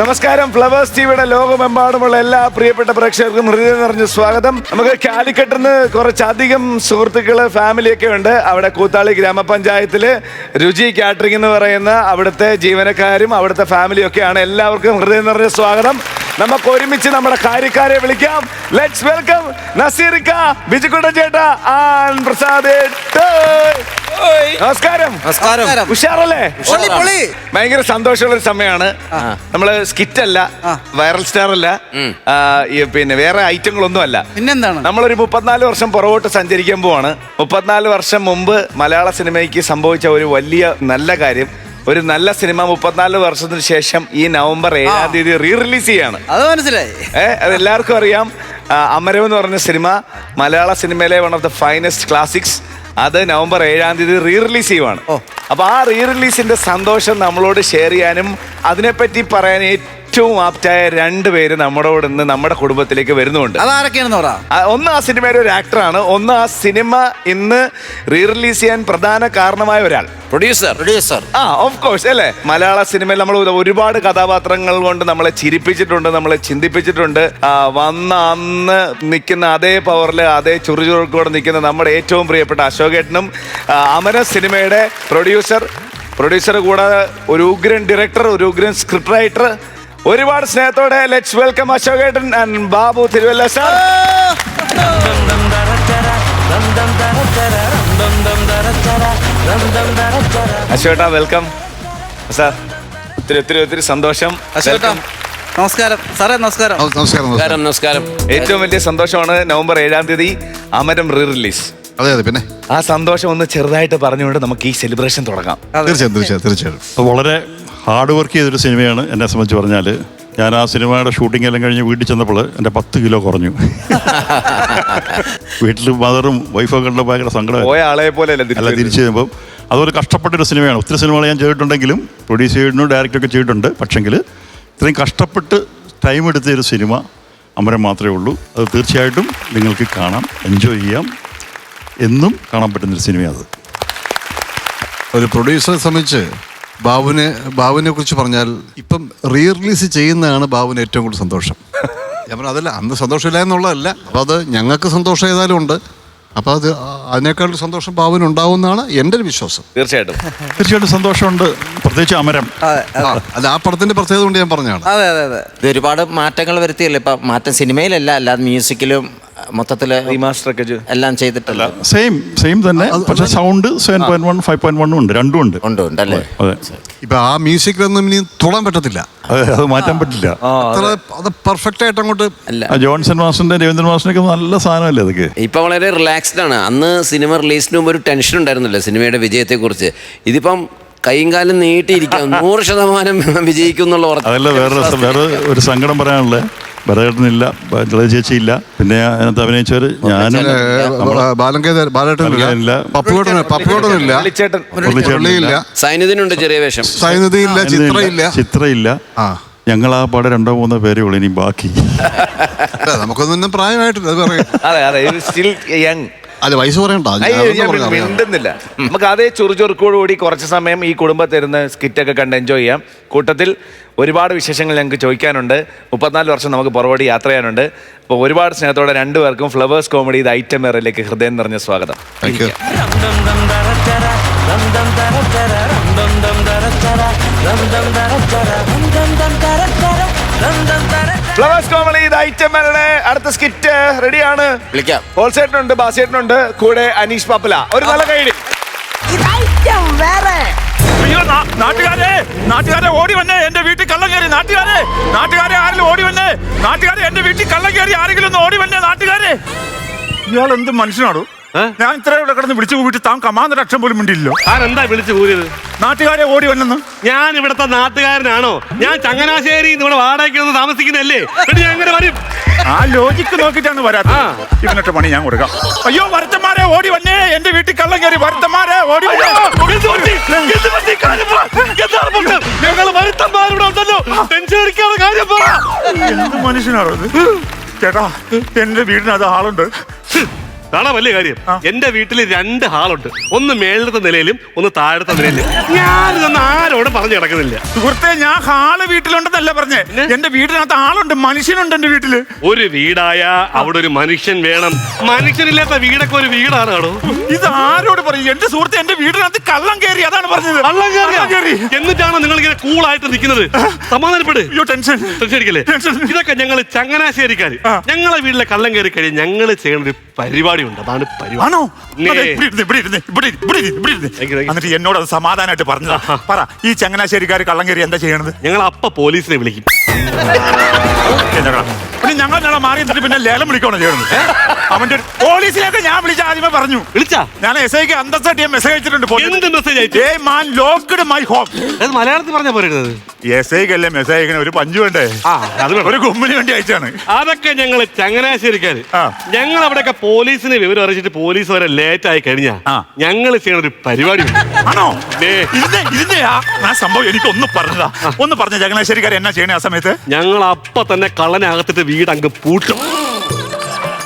നമസ്കാരം. ഫ്ലവേഴ്സ് ടിവിയുടെ ലോകമെമ്പാടുമുള്ള എല്ലാ പ്രിയപ്പെട്ട പ്രേക്ഷകർക്കും ഹൃദയം നിറഞ്ഞ സ്വാഗതം. നമുക്ക് കാലിക്കട്ടിൽ നിന്ന് കുറച്ചധികം സുഹൃത്തുക്കള് ഫാമിലിയൊക്കെ ഉണ്ട്. അവിടെ കൂത്താളി ഗ്രാമപഞ്ചായത്തില് രുചി കാറ്ററിംഗ് എന്ന് പറയുന്ന അവിടുത്തെ ജീവനക്കാരും അവിടുത്തെ ഫാമിലിയും ഒക്കെയാണ്. എല്ലാവർക്കും ഹൃദയം നിറഞ്ഞ സ്വാഗതം. നമുക്ക് ഒരുമിച്ച് നമ്മുടെ കാര്യക്കാരെ വിളിക്കാം. ലെറ്റ്സ് വെൽക്കം നസീറിക്ക, ബിജുക്കുട്ടൻ ചേട്ടാ ആൻഡ് പ്രസാദ്. നമസ്കാരം. ഉഷാറല്ലേ? ഭയങ്കര സന്തോഷമുള്ള ഒരു സമയമാണ്. നമ്മള് സ്കിറ്റ് അല്ല, വൈറൽ സ്റ്റാർ അല്ല, പിന്നെ വേറെ ഐറ്റങ്ങളൊന്നും അല്ല. പിന്നെന്താണ്? നമ്മളൊരു 34 വർഷം പുറകോട്ട് സഞ്ചരിക്കാൻ പോവാണ്. 34 വർഷം മുമ്പ് മലയാള സിനിമയ്ക്ക് സംഭവിച്ച ഒരു വലിയ നല്ല കാര്യം, ഒരു നല്ല സിനിമ 34 വർഷത്തിന് ശേഷം ഈ നവംബർ 7-ാം തീയതി റീ റിലീസ് ചെയ്യാണ്. അത് മനസ്സിലായി. അത് എല്ലാവർക്കും അറിയാം. അമരം എന്ന് പറഞ്ഞ സിനിമ മലയാള സിനിമയിലെ one of the finest classics. അത് നവംബർ 7-ാം തീയതി റീ റിലീസ് ചെയ്യുവാണ്. അപ്പൊ ആ റീ റിലീസിന്റെ സന്തോഷം നമ്മളോട് ഷെയർ ചെയ്യാനും അതിനെപ്പറ്റി പറയാൻ ഏറ്റവും ആപ്റ്റായ 2 പേര് നമ്മളോട് ഇന്ന് നമ്മുടെ കുടുംബത്തിലേക്ക് വരുന്നുണ്ട്. ഒന്ന് ആ സിനിമയുടെ ഒരു ആക്ടറാണ്, ഒന്ന് ആ സിനിമ ഇന്ന് റീ റിലീസ് ചെയ്യാൻ പ്രധാന കാരണമായ ഒരാൾ, പ്രൊഡ്യൂസർ. ഓഫ് കോഴ്സ് അല്ലേ. മലയാള സിനിമയിൽ നമ്മൾ ഒരുപാട് കഥാപാത്രങ്ങൾ കൊണ്ട് നമ്മളെ ചിരിപ്പിച്ചിട്ടുണ്ട്, നമ്മളെ ചിന്തിപ്പിച്ചിട്ടുണ്ട്. വന്ന അന്ന് നിൽക്കുന്ന അതേ പവറിൽ അതേ ചുറുചുറുക്കോടെ നിൽക്കുന്ന നമ്മുടെ ഏറ്റവും പ്രിയപ്പെട്ട അശോകേട്ടനും അമര സിനിമയുടെ പ്രൊഡ്യൂസർ കൂടാതെ ഒരു ഉഗ്രൻ ഡയറക്ടർ, ഒരു ഉഗ്രൻ സ്ക്രിപ്റ്റ് റൈറ്റർ. ഒരുപാട് സ്നേഹത്തോടെ ലെറ്റ്സ് വെൽക്കം അശോകേട്ടൻ ആൻഡ് ബാബു തിരുവല്ല സാർ. അശോകേട്ടാ വെൽക്കം സാർ. ഒത്തിരി സന്തോഷം. നമസ്കാരം സാറേ. നമസ്കാരം. ഏറ്റവും വലിയ സന്തോഷമാണ് നവംബർ 7-ാം തീയതി അമരം റീ റിലീസ്. അതെ, പിന്നെ ആ സന്തോഷം ഒന്ന് ചെറുതായിട്ട് പറഞ്ഞുകൊണ്ട് നമുക്ക് ഈ സെലിബ്രേഷൻ തുടങ്ങാം. തീർച്ചയായും വളരെ ഹാർഡ് വർക്ക് ചെയ്തൊരു സിനിമയാണ്. എന്നെ സംബന്ധിച്ച് പറഞ്ഞാൽ ഞാൻ ആ സിനിമയുടെ ഷൂട്ടിംഗ് എല്ലാം കഴിഞ്ഞ് വീട്ടിൽ ചെന്നപ്പോൾ എൻ്റെ 10 കിലോ കുറഞ്ഞു. വീട്ടിൽ മദറും വൈഫൊക്കെ ഉള്ള ഭയങ്കര സങ്കടം. പോയ ആളെ പോലെ അല്ല, തിരിച്ചു കഴിയുമ്പോൾ അതൊരു കഷ്ടപ്പെട്ടൊരു സിനിമയാണ്. ഒത്തിരി സിനിമകൾ ഞാൻ ചെയ്തിട്ടുണ്ടെങ്കിലും പ്രൊഡ്യൂസ് ചെയ്തിട്ടുണ്ട്, ഡയറക്റ്റൊക്കെ ചെയ്തിട്ടുണ്ട്. പക്ഷെങ്കിൽ ഇത്രയും കഷ്ടപ്പെട്ട് ടൈം എടുത്തൊരു സിനിമ അമരം മാത്രമേ ഉള്ളൂ. അത് തീർച്ചയായിട്ടും നിങ്ങൾക്ക് കാണാം, എൻജോയ് ചെയ്യാം, എന്നും കാണാൻ പറ്റുന്നൊരു സിനിമയാണ്. ഒരു പ്രൊഡ്യൂസറെ സംബന്ധിച്ച് ബാബുവിനെ കുറിച്ച് പറഞ്ഞാൽ ഇപ്പം റീ റിലീസ് ചെയ്യുന്നതാണ് ബാബുവിന് ഏറ്റവും കൂടുതൽ സന്തോഷം. ഞാൻ പറഞ്ഞ അതല്ല, അന്ന് സന്തോഷമില്ല എന്നുള്ളതല്ല. അപ്പോൾ അത് ഞങ്ങൾക്ക് സന്തോഷം ഏതായാലും ഉണ്ട്. അപ്പോൾ അതിനേക്കാൾ സന്തോഷം ബാബുവിന് ഉണ്ടാവുമെന്നാണ് എൻ്റെ ഒരു വിശ്വാസം. തീർച്ചയായിട്ടും സന്തോഷമുണ്ട്, പ്രത്യേകിച്ച് അമരം. അല്ല, ആ പടത്തിന്റെ പ്രത്യേകത കൊണ്ട് ഞാൻ പറഞ്ഞതാണ്. ഇത് ഒരുപാട് മാറ്റങ്ങൾ വരുത്തിയല്ലേ. ഇപ്പൊ മാറ്റം സിനിമയിലല്ല, അല്ലാതെ മ്യൂസിക്കിലും മൊത്തത്തില് റീമാസ്റ്റർ എല്ലാം ചെയ്തിട്ടല്ല. സെയിം തന്നെ, പക്ഷെ സൗണ്ട് 7.1 5.1 ഉണ്ട്, രണ്ടും ഉണ്ട് അല്ലേ. അതെ. ഇപ്പൊ ആ മ്യൂസിക്കിലൊന്നും ഇനി തൊടാൻ പറ്റത്തില്ല, അത് മാറ്റാൻ പറ്റില്ല. അത് പെർഫെക്റ്റ് ആയിട്ട് അങ്ങോട്ട്. ജോൺസൺ മാസ്റ്ററിന്റെ രവീന്ദ്രൻ മാസ്റ്ററിനൊക്കെ നല്ല സാധനമല്ലേ അതൊക്കെ. ഇപ്പൊ വളരെ റിലാക്സ്ഡ് ആണ്. അന്ന് സിനിമ റിലീസിന് മുമ്പ് ഒരു ടെൻഷൻ ഉണ്ടായിരുന്നല്ലോ സിനിമയുടെ വിജയത്തെ കുറിച്ച്. ഇതിപ്പം കൈയും കാലം നീട്ടിയിരിക്കാം, 100% വിജയിക്കും എന്നുള്ള ഉറപ്പ്. അതല്ല, വേറെ ഒരു സങ്കടം പറയാനുള്ളത്, ഭരതേട്ടനില്ല, ചേച്ചിയില്ല, പിന്നെ അതിനകത്ത് അഭിനയിച്ചവര് ഞാനും സൈനുദ്ദീനുണ്ട് ചെറിയ വേഷം, ചിത്രയില്ല. ഞങ്ങൾ ആ പാടെ 2-3 പേരേ ഉള്ളൂ, ഇനി ബാക്കി നമുക്കൊന്നും പ്രായമായിട്ടില്ല. അത് വയസ്സ് പറയണ്ട, മിണ്ടുന്നില്ല. നമുക്ക് അതേ ചുറുചുറുക്കോടുകൂടി കുറച്ച് സമയം ഈ കുടുംബത്തിരുന്ന് സ്കിറ്റൊക്കെ കണ്ട് എൻജോയ് ചെയ്യാം. കൂട്ടത്തിൽ ഒരുപാട് വിശേഷങ്ങൾ ഞങ്ങൾക്ക് ചോദിക്കാനുണ്ട്. 34 വർഷം നമുക്ക് പുറകോടി യാത്ര ചെയ്യാനുണ്ട്. അപ്പോൾ ഒരുപാട് സ്നേഹത്തോടെ 2 പേർക്കും ഫ്ലവേഴ്സ് കോമഡി ഇത് ഐറ്റം വേറിലേക്ക് ഹൃദയം നിറഞ്ഞ സ്വാഗതം. ഫ്ലവേഴ്സ് കോമഡി ഇത് ഐറ്റം വേറെ അടുത്ത സ്കിറ്റ് റെഡിയാണ്. വിളിക്കാം. ഹോൾസേട്ടനുണ്ട്, ബാസേട്ടനുണ്ട്, കൂടെ അനീഷ് പാപ്പല. ഒരു നല്ല കൈഡി. അയ്യോ, നാട്ടുകാരെ ഓടി വന്നേ, എന്റെ വീട്ടിൽ കള്ളം കയറി. നാട്ടുകാരെ ആരെങ്കിലും ഓടി വന്നേ. എന്റെ വീട്ടിൽ കള്ളം കയറി, ആരെങ്കിലും ഒന്ന് ഓടി വന്നേ. നാട്ടുകാരെ, ഇയാൾ എന്ത് മനുഷ്യനാണോ? ഞാൻ ഇത്ര ഇവിടെ കിടന്ന് വിളിച്ചു കൂട്ടിട്ട് താൻ കമാന്നൊരു അക്ഷരം പോലും മിണ്ടില്ലോ. താൻ എന്താ വിളിച്ചു കൂടിയത്? നാട്ടുകാരെ ഓടി വന്നെന്ന്. ഞാൻ ഇവിടത്തെ നാട്ടുകാരനാണോ? ഞാൻ ചങ്ങനാശ്ശേരി ഇവിടെ വാടകയ്ക്ക് താമസിക്കുന്നല്ലേ. ഞാൻ എങ്ങനെ വരും? ആ ലോജിക്ക് നോക്കിട്ടാണ് വരാത്തത്. ഇവനൊക്കെ പണി ഞാൻ കൊടുക്കാം. അയ്യോ, വരുത്തന്മാരെ ഓടി വന്നേ, എന്റെ വീട്ടിൽ കള്ളം കയറി. വരുത്തന്മാരെ ഓടി വന്നേ. ഞങ്ങൾ വരുത്തന്മാരിവിടെ ഉണ്ടല്ലോ, ടെൻഷൻ അടിക്കാതെ കാര്യം പറ. എന്ത് മനുഷ്യനാണോ ഇത്? ചേട്ടാ, എന്റെ വീടിനത് ആളുണ്ട്. അതാണ് വലിയ കാര്യം. എന്റെ വീട്ടിൽ 2 ഹാളുണ്ട്. ഒന്ന് മേളത്തെ നിലയിലും ഒന്ന് താഴത്തെ നിലയിലും. ഞാനിതൊന്നും ആരോടും പറഞ്ഞു കിടക്കുന്നില്ല. സുഹൃത്തെ, ഞാൻ ഹാള് വീട്ടിലുണ്ടെന്നല്ല പറഞ്ഞേ. എന്റെ വീടിനകത്ത് ആളുണ്ട്, മനുഷ്യനുണ്ട് എന്റെ വീട്ടില്. ഒരു വീടായ അവിടെ ഒരു മനുഷ്യൻ വേണം. മനുഷ്യനില്ലാത്ത വീടൊക്കെ ഒരു വീടാണോ? ഇത് ആരോട് പറയും? എന്റെ സുഹൃത്തെ, എന്റെ വീടിനകത്ത് കള്ളം കയറി, അതാണ് പറഞ്ഞത്. കള്ളം കയറി. എന്നിട്ടാണോ നിങ്ങൾ ഇങ്ങനെ കൂളായിട്ട് നിൽക്കുന്നത്? സമാധാനപ്പെട്. അയ്യോ, ടെൻഷൻ അടിക്കല്ലേ. ഇതൊക്കെ ഞങ്ങൾ ചങ്ങനാശ്ശേരിക്കാര്. ഞങ്ങളെ വീട്ടിലെ കള്ളം കയറി കഴിഞ്ഞ് ഞങ്ങൾ ചെയ്യുന്ന ഒരു പരിപാടി ഉണ്ട്. അതാണ് പരിപാടി. ആണോ? എന്നിട്ട് എന്നോട് അത് സമാധാനമായിട്ട് പറഞ്ഞതാ. പറ, ഈ ചങ്ങനാശ്ശേരിക്കാർ കള്ളം കയറി എന്താ ചെയ്യണത്? ഞങ്ങൾ അപ്പ പോലീസിനെ വിളിക്കും. പിന്നെ ഞങ്ങൾ മാറി എന്നിട്ട് പിന്നെ ലേലം വിളിക്കണോ ചെയ്യണത്? അവന്റെ പോലീസിനെയൊക്കെ ഞാൻ വിളിച്ച ആദ്യമേ പറഞ്ഞു. വിളിച്ചാ? ഞാൻ SIക്ക് അന്തസ്സായിട്ട് മെസ്സേജ് അയച്ചിട്ടുണ്ട്. എന്ത് മെസ്സേജ് അയച്ചു? Locked my home. അത് മലയാളത്തിൽ പറഞ്ഞാ പോരുന്നത്. SIക്കല്ലേ മെസ്സേജ് അയക്കണ? ഒരു പഞ്ച് വേണ്ടേ? ഒരു ഗുമ്മിന് വേണ്ടി അയച്ചാണ്. അതൊക്കെ ഞങ്ങൾ ചങ്ങനാശ്ശേരിക്കാര്. ഞങ്ങൾ അവിടെയൊക്കെ പോലീസിനെ വിവരം അറിയിച്ചിട്ട് പോലീസ് വരെ ലേറ്റ് ആയി കഴിഞ്ഞാ ഞങ്ങൾ ചെയ്യണ ഒരു പരിപാടി. ആണോ? ഇതിന്റെ ആ സംഭവം എനിക്കൊന്ന് പറഞ്ഞതാ. ഒന്ന് പറഞ്ഞ ചങ്ങനാശ്ശേരിക്കാർ എന്നാ ചെയ്യണേ ആ സമയത്ത്? ഞങ്ങൾ അപ്പൊ തന്നെ കള്ളനെ അകത്തിട്ട് വീട് അങ്ങ് പൂട്ടും.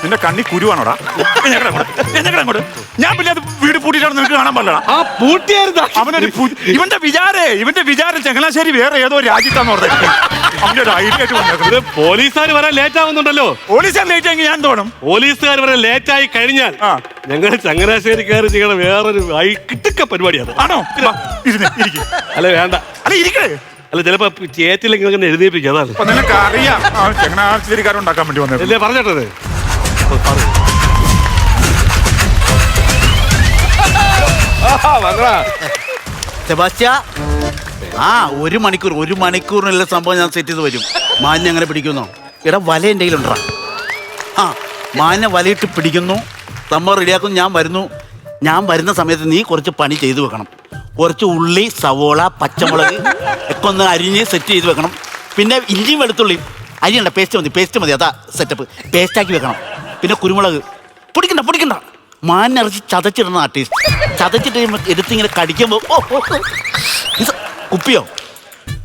നിന്റെ കണ്ണി കുരുവാണോടാ? അങ്ങോട്ട് ഞാൻ പിന്നെ അത് വീട് പൂട്ടിയിട്ടാണ് നിനക്ക് കാണാൻ പാടില്ല. ആ പൂട്ടിയായിരുന്നു. അവനൊരു ഇവന്റെ വിചാരം ചങ്ങനാശ്ശേരി വേറെ ഏതോ രാജ്യത്താന്ന് പറഞ്ഞത്. അവന്റെ ഒരു ഐഡിയ ആയിട്ട് വന്നേക്കുന്നത്. പോലീസുകാർ വരാൻ ലേറ്റ് ആവുന്നുണ്ടല്ലോ. പോലീസുകാർ ലേറ്റ് ആയെങ്കിൽ ഞാൻ തോന്നും. പോലീസുകാർ വരെ ലേറ്റ് ആയി കഴിഞ്ഞാൽ ഞങ്ങൾ ചങ്ങനാശ്ശേരിക്കാർ ചെയ്യണ വേറൊരു കിട്ടുക്ക പരിപാടിയാണ്. ആണോ? അല്ല വേണ്ട, അല്ല ഇരിക്കേ. അല്ല ചിലപ്പോ ചേറ്റില്ലെങ്കിൽ അങ്ങനെ എഴുതിയേപ്പിക്കും. അതാണ് നിനക്ക് അറിയാം ചങ്ങനാശ്ശേരിക്കാരുണ്ടാക്കാൻ വേണ്ടി വന്നത്. അല്ലേ പറഞ്ഞിട്ടത്? സെബാസ്റ്റ്യ, ഒരു മണിക്കൂറിനുള്ള സംഭവം ഞാൻ സെറ്റ് ചെയ്ത് വരും. മാനിനെ അങ്ങനെ പിടിക്കുന്നോ? എടാ, വല എൻ്റെ കയ്യിലുണ്ടാ. മാനിനെ വലയിട്ട് പിടിക്കുന്നു, സംഭവം റെഡിയാക്കുന്നു. ഞാൻ വരുന്ന സമയത്ത് നീ കുറച്ച് പണി ചെയ്തു വെക്കണം. കുറച്ച് ഉള്ളി, സവോള, പച്ചമുളക് ഒക്കെ ഒന്ന് അരിഞ്ഞ് സെറ്റ് ചെയ്ത് വെക്കണം. പിന്നെ ഇഞ്ചിയും വെളുത്തുള്ളിയും അരിയണ്ട, പേസ്റ്റ് മതി. അതാ സെറ്റപ്പ്. പേസ്റ്റാക്കി വെക്കണം. പിന്നെ കുരുമുളക് പൊടിക്കണ്ട. മാനിറച്ചി ചതച്ചിടുന്ന ആ ടേസ്റ്റ്. ചതച്ചിട്ട് എടുത്തിങ്ങനെ കടിക്കുമ്പോൾ കുപ്പിയോ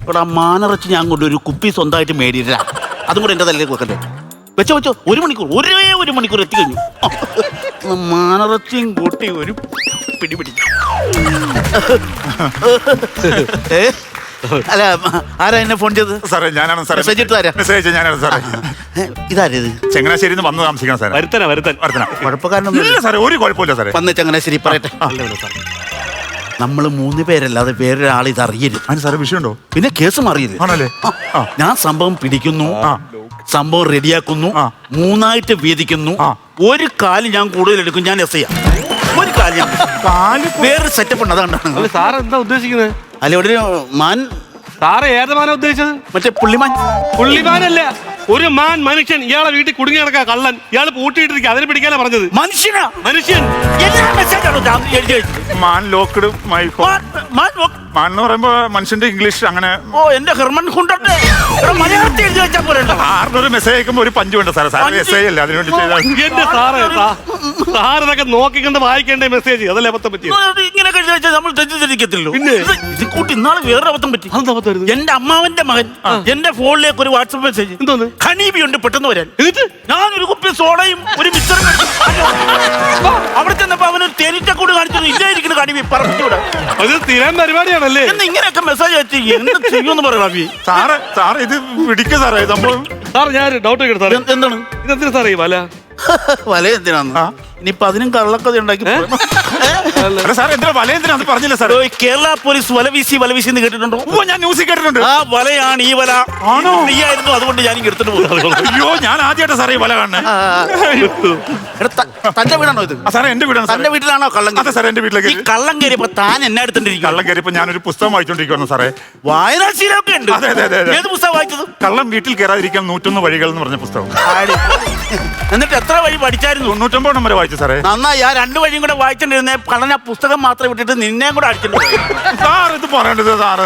ഇവിടെ മാനിറച്ചി ഞാൻ കൊണ്ട് ഒരു കുപ്പി സ്വന്തമായിട്ട് മേടിയില്ല. അതും കൂടെ എൻ്റെ തലയിലേക്ക് വെക്കണ്ടേ? വെച്ചോ. ഒരു മണിക്കൂർ എത്തിക്കഴിഞ്ഞു. മാനിറച്ചിയും കൂട്ടി ഒരു പിടി. അല്ല, ആരാ എന്നെ ഫോൺ ചെയ്തത്? സാറേ ഞാനാണ് സാറേ. മെസ്സേജ് ഞാനാണ് സാറേ. ഇതാരത്? ചങ്ങനാശ്ശേരി വന്ന് താമസിക്കണം സാറേ. വരുത്തന കുഴപ്പക്കാരനൊന്നും ഇല്ല സാറേ, ഒരു കുഴപ്പമില്ല സാറേ. വന്ന് ചങ്ങനാശ്ശേരി പറയട്ടെ. നമ്മൾ 3 പേരല്ലാതെ വേറൊരാൾ ഇത് അറിയരുത്. അതിന് സാറേ വിഷയമുണ്ടോ? പിന്നെ കേസ് മാറിയില്ല. ആണല്ലേ? ഞാൻ സംഭവം പിടിക്കുന്നു, സംഭവം റെഡിയാക്കുന്നു, 3ആയിട്ട് വീതിക്കുന്നു. ഒരു കാല് ഞാൻ കൂടുതൽ എടുക്കും. ഞാൻ SI ഒരു കാല് വേറൊരു സെറ്റപ്പ് ഉണ്ട്. അതാണ് സാർ എന്താ ഉദ്ദേശിക്കുന്നത്? അല്ല, ഇവിടെ മാൻ. സാറ് ഏതമാനാ ഉദ്ദേശിച്ചത്? മറ്റേ പുള്ളിമാനല്ല, ഒരു മനുഷ്യൻ. ഇയാളെ വീട്ടിൽ കുടുങ്ങി കിടക്കാ കള്ളൻ. ഇയാൾ പൂട്ടിയിട്ടിരിക്കുക. അതിനെ പിടിക്കാനാ പറഞ്ഞത്. മനുഷ്യൻ മാൻ ലോക്ക്ഡ് മൈ ഹോം. മാൻ എന്ന് പറയുമ്പോ മനുഷ്യന്റെ ഇംഗ്ലീഷ് അങ്ങനെ. എന്റെ ഹെർമൻ ഹുണ്ടട്ടെ മലയാളത്തിൽ എഴുതി വെച്ചാൽ പോരെ. ആറിനൊരു മെസ്സേജ് അയക്കുമ്പോ ഒരു പഞ്ച് വേണ്ട സാറേ. സാറേ SI അല്ലേ, അതിനുവേണ്ടി ചെയ്താൽ. എന്റെ സാറിനൊക്കെ നോക്കിക്കൊണ്ട് വായിക്കേണ്ട മെസ്സേജ്. അതല്ലേ അബദ്ധം പറ്റി? ഇങ്ങനെ എഴുതി വെച്ചാൽ നമ്മൾ തെറ്റിദ്ധരിക്കത്തില്ലോ. പിന്നെ ഇത് കൂട്ടി ഇന്നാളെ വേറെ അബദ്ധം പറ്റി. എന്റെ അമ്മാവന്റെ മകൻ എന്റെ ഫോണിലേക്ക് ഒരു വാട്സപ്പ് മെസ്സേജ്. എന്തോന്ന്? ഖനീബി ഉണ്ട്, പെട്ടെന്ന് വരാൻ. എന്നിട്ട് ഞാനൊരു കുപ്പി സോഡയും ഒരു മിക്സറും അവിടെ ചെന്നപ്പോ അവനൊരു തേനീച്ചക്കൂട് കാണിച്ചത്. ഇല്ലായിരിക്കുന്നു ഖനീബി പറപ്പിച്ചൂടെ. അത് സ്ഥിരം പരിപാടിയാണല്ലേ? എന്ന് ഇങ്ങനെയൊക്കെ മെസ്സേജ് അയച്ച് എന്ത് ചെയ്യുമെന്ന് പറയണം. സാറ് ഇത് പിടിക്കുക സാറേ. സംഭവം സാർ ഞാൻ ഡൗട്ട് കേട്ടു സാറേ. എന്താണ് ഇതെന്തിനാ സാറേ ഈ വല? വല എന്തിനാന്ന്? ഇനിയിപ്പൊ അതിനും കള്ളക്കഥ ഉണ്ടാക്കി. സാർ എന്തിനാ വല എന്തിനാ പറഞ്ഞില്ല സാർ? കേരള പോലീസ് വല വീശി എന്ന് കേട്ടിട്ടുണ്ടോ? ഞാൻ ന്യൂസിൽ കേട്ടിട്ടുണ്ട്. ആ വലയാണ് ഈ വല. ആണോ? നീയായിരുന്നു, അതുകൊണ്ട് ഞാൻ എടുത്തിട്ട് പോകും. അയ്യോ, ഞാൻ ആദ്യമായിട്ടാ സാറേ ഈ വല കാണുന്നത്. തന്റെ വീടാണോ ഇത്? സാറേ എന്റെ വീടാണ്. തന്റെ വീട്ടിലാണോ കള്ളം? അതെ സാറേ, എന്റെ വീട്ടിലേക്ക്. ഈ കള്ളം കയറിയപ്പോ താൻ എന്നെ എടുത്തിട്ടിരിക്കും. കള്ളം കയറിയപ്പോ ഞാനൊരു പുസ്തകം വായിച്ചോണ്ടിരിക്കുന്നു സാറേ. വായനാശീലമൊക്കെ ഉണ്ട്. ഏത് പുസ്തകം വായിച്ചത്? കള്ളം വീട്ടിൽ കയറാതിരിക്കാൻ 101 വഴികൾ എന്ന് പറഞ്ഞ പുസ്തകം. എന്നിട്ട് എത്ര വഴി പഠിച്ചായിരുന്നു? 99 വരെ വായിച്ചു സാറേ. നന്നായി. ആ 2 വഴിയും കൂടെ വായിച്ചിട്ടിരുന്നേ. കള്ളൻ ആ പുസ്തകം മാത്രം വിട്ടിട്ട് നിന്നെയും കൂടെ അടിച്ചിട്ടുണ്ട്. സാർ ഇത് പറയേണ്ടത് സാറ്.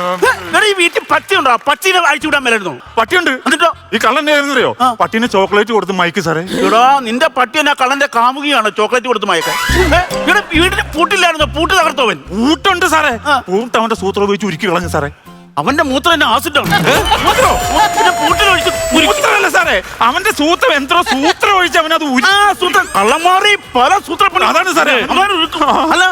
ഈ വീട്ടിൽ പട്ടിയുണ്ടോ? പട്ടീനെ അഴിച്ചു വിടാൻ മേലായിരുന്നു. പട്ടിയുണ്ട്. എന്നിട്ടോ ഈ കള്ളൻ അറിയോ? പട്ടീനെ ചോക്ലേറ്റ് കൊടുത്ത് മയക്ക് സാറേ. ഇവിടെ നിന്റെ പട്ടി എന്നാ കള്ളന്റെ കാമുകിയാണ് ചോക്ലേറ്റ് കൊടുത്ത് മയക്കാൻ. ഇവിടെ വീടിന് പൂട്ടില്ലായിരുന്നു. പൂട്ട് തകർത്തവൻ. പൂട്ടുണ്ട് സാറേ. പൂട്ട് അവന്റെ സൂത്രം ഉപയോഗിച്ച് ഉരുക്കി കളഞ്ഞു സാറേ. അവന്റെ മൂത്രം എന്നെ ആസിഡാണ്. പൂട്ടിലൊഴിച്ച് സാറേ അവന്റെ സൂത്രം എന്തോ സൂത്രം ഒഴിച്ച് അവനത് ആ സൂത്രം കള്ളന്മാറി പല സൂത്രപ്പണി. അതാണ് സാറേ. അവന്മാര് ഒരുക്കും. അല്ല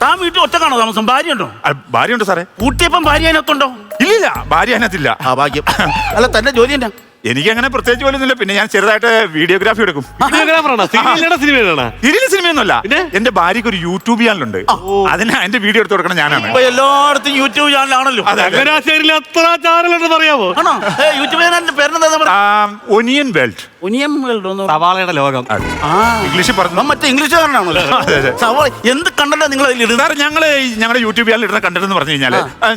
താൻ വീട്ടിൽ ഒറ്റക്കാണോ താമസം? ഭാര്യ ഉണ്ടോ? ഭാര്യയുണ്ട് സാറേ. കൂട്ടിയപ്പം ഭാര്യ അതിനകത്തുണ്ടോ? ഇല്ലില്ല, ഭാര്യ അതിനകത്തില്ല. ആ ഭാഗ്യം. അല്ല തന്റെ ജോലി എന്നാ? എനിക്കങ്ങനെ പ്രത്യേകിച്ച് പോലൊന്നുമില്ല. പിന്നെ ഞാൻ ചെറുതായിട്ട് വീഡിയോഗ്രാഫി എടുക്കും. വീഡിയോഗ്രാഫറാണോ? സിനിമയിലാണ്? സീരിയൽ സിനിമയൊന്നുമല്ല. പിന്നെ? എന്റെ ഭാര്യക്ക് ഒരു യൂട്യൂബ് ചാനലുണ്ട്. അതിന് എന്റെ വീഡിയോ എടുത്ത് കൊടുക്കണം ഞാനാണ്. ഇപ്പൊ എല്ലായിടത്തും യൂട്യൂബ് ചാനലാണല്ലോ. ചങ്ങനാശ്ശേരിയിൽ എത്ര ചാനലുണ്ടെന്ന് അറിയാമോ? ആണോ? യൂട്യൂബ് ചാനലിന്റെ പേരെന്താ? Onion belt. ഒനിയം സവാളയുടെ ലോകം. ഇംഗ്ലീഷിൽ പറഞ്ഞു. മറ്റേ ഇംഗ്ലീഷുകാരനാണല്ലോ. സവാള എന്ത് കണ്ടല്ലോ നിങ്ങൾ അതിൽ ഇടുന്നത്? സാർ ഞങ്ങളുടെ യൂട്യൂബ് ചാനൽ ഇടുന്ന കണ്ടന്റ് എന്ന് പറഞ്ഞു കഴിഞ്ഞാൽ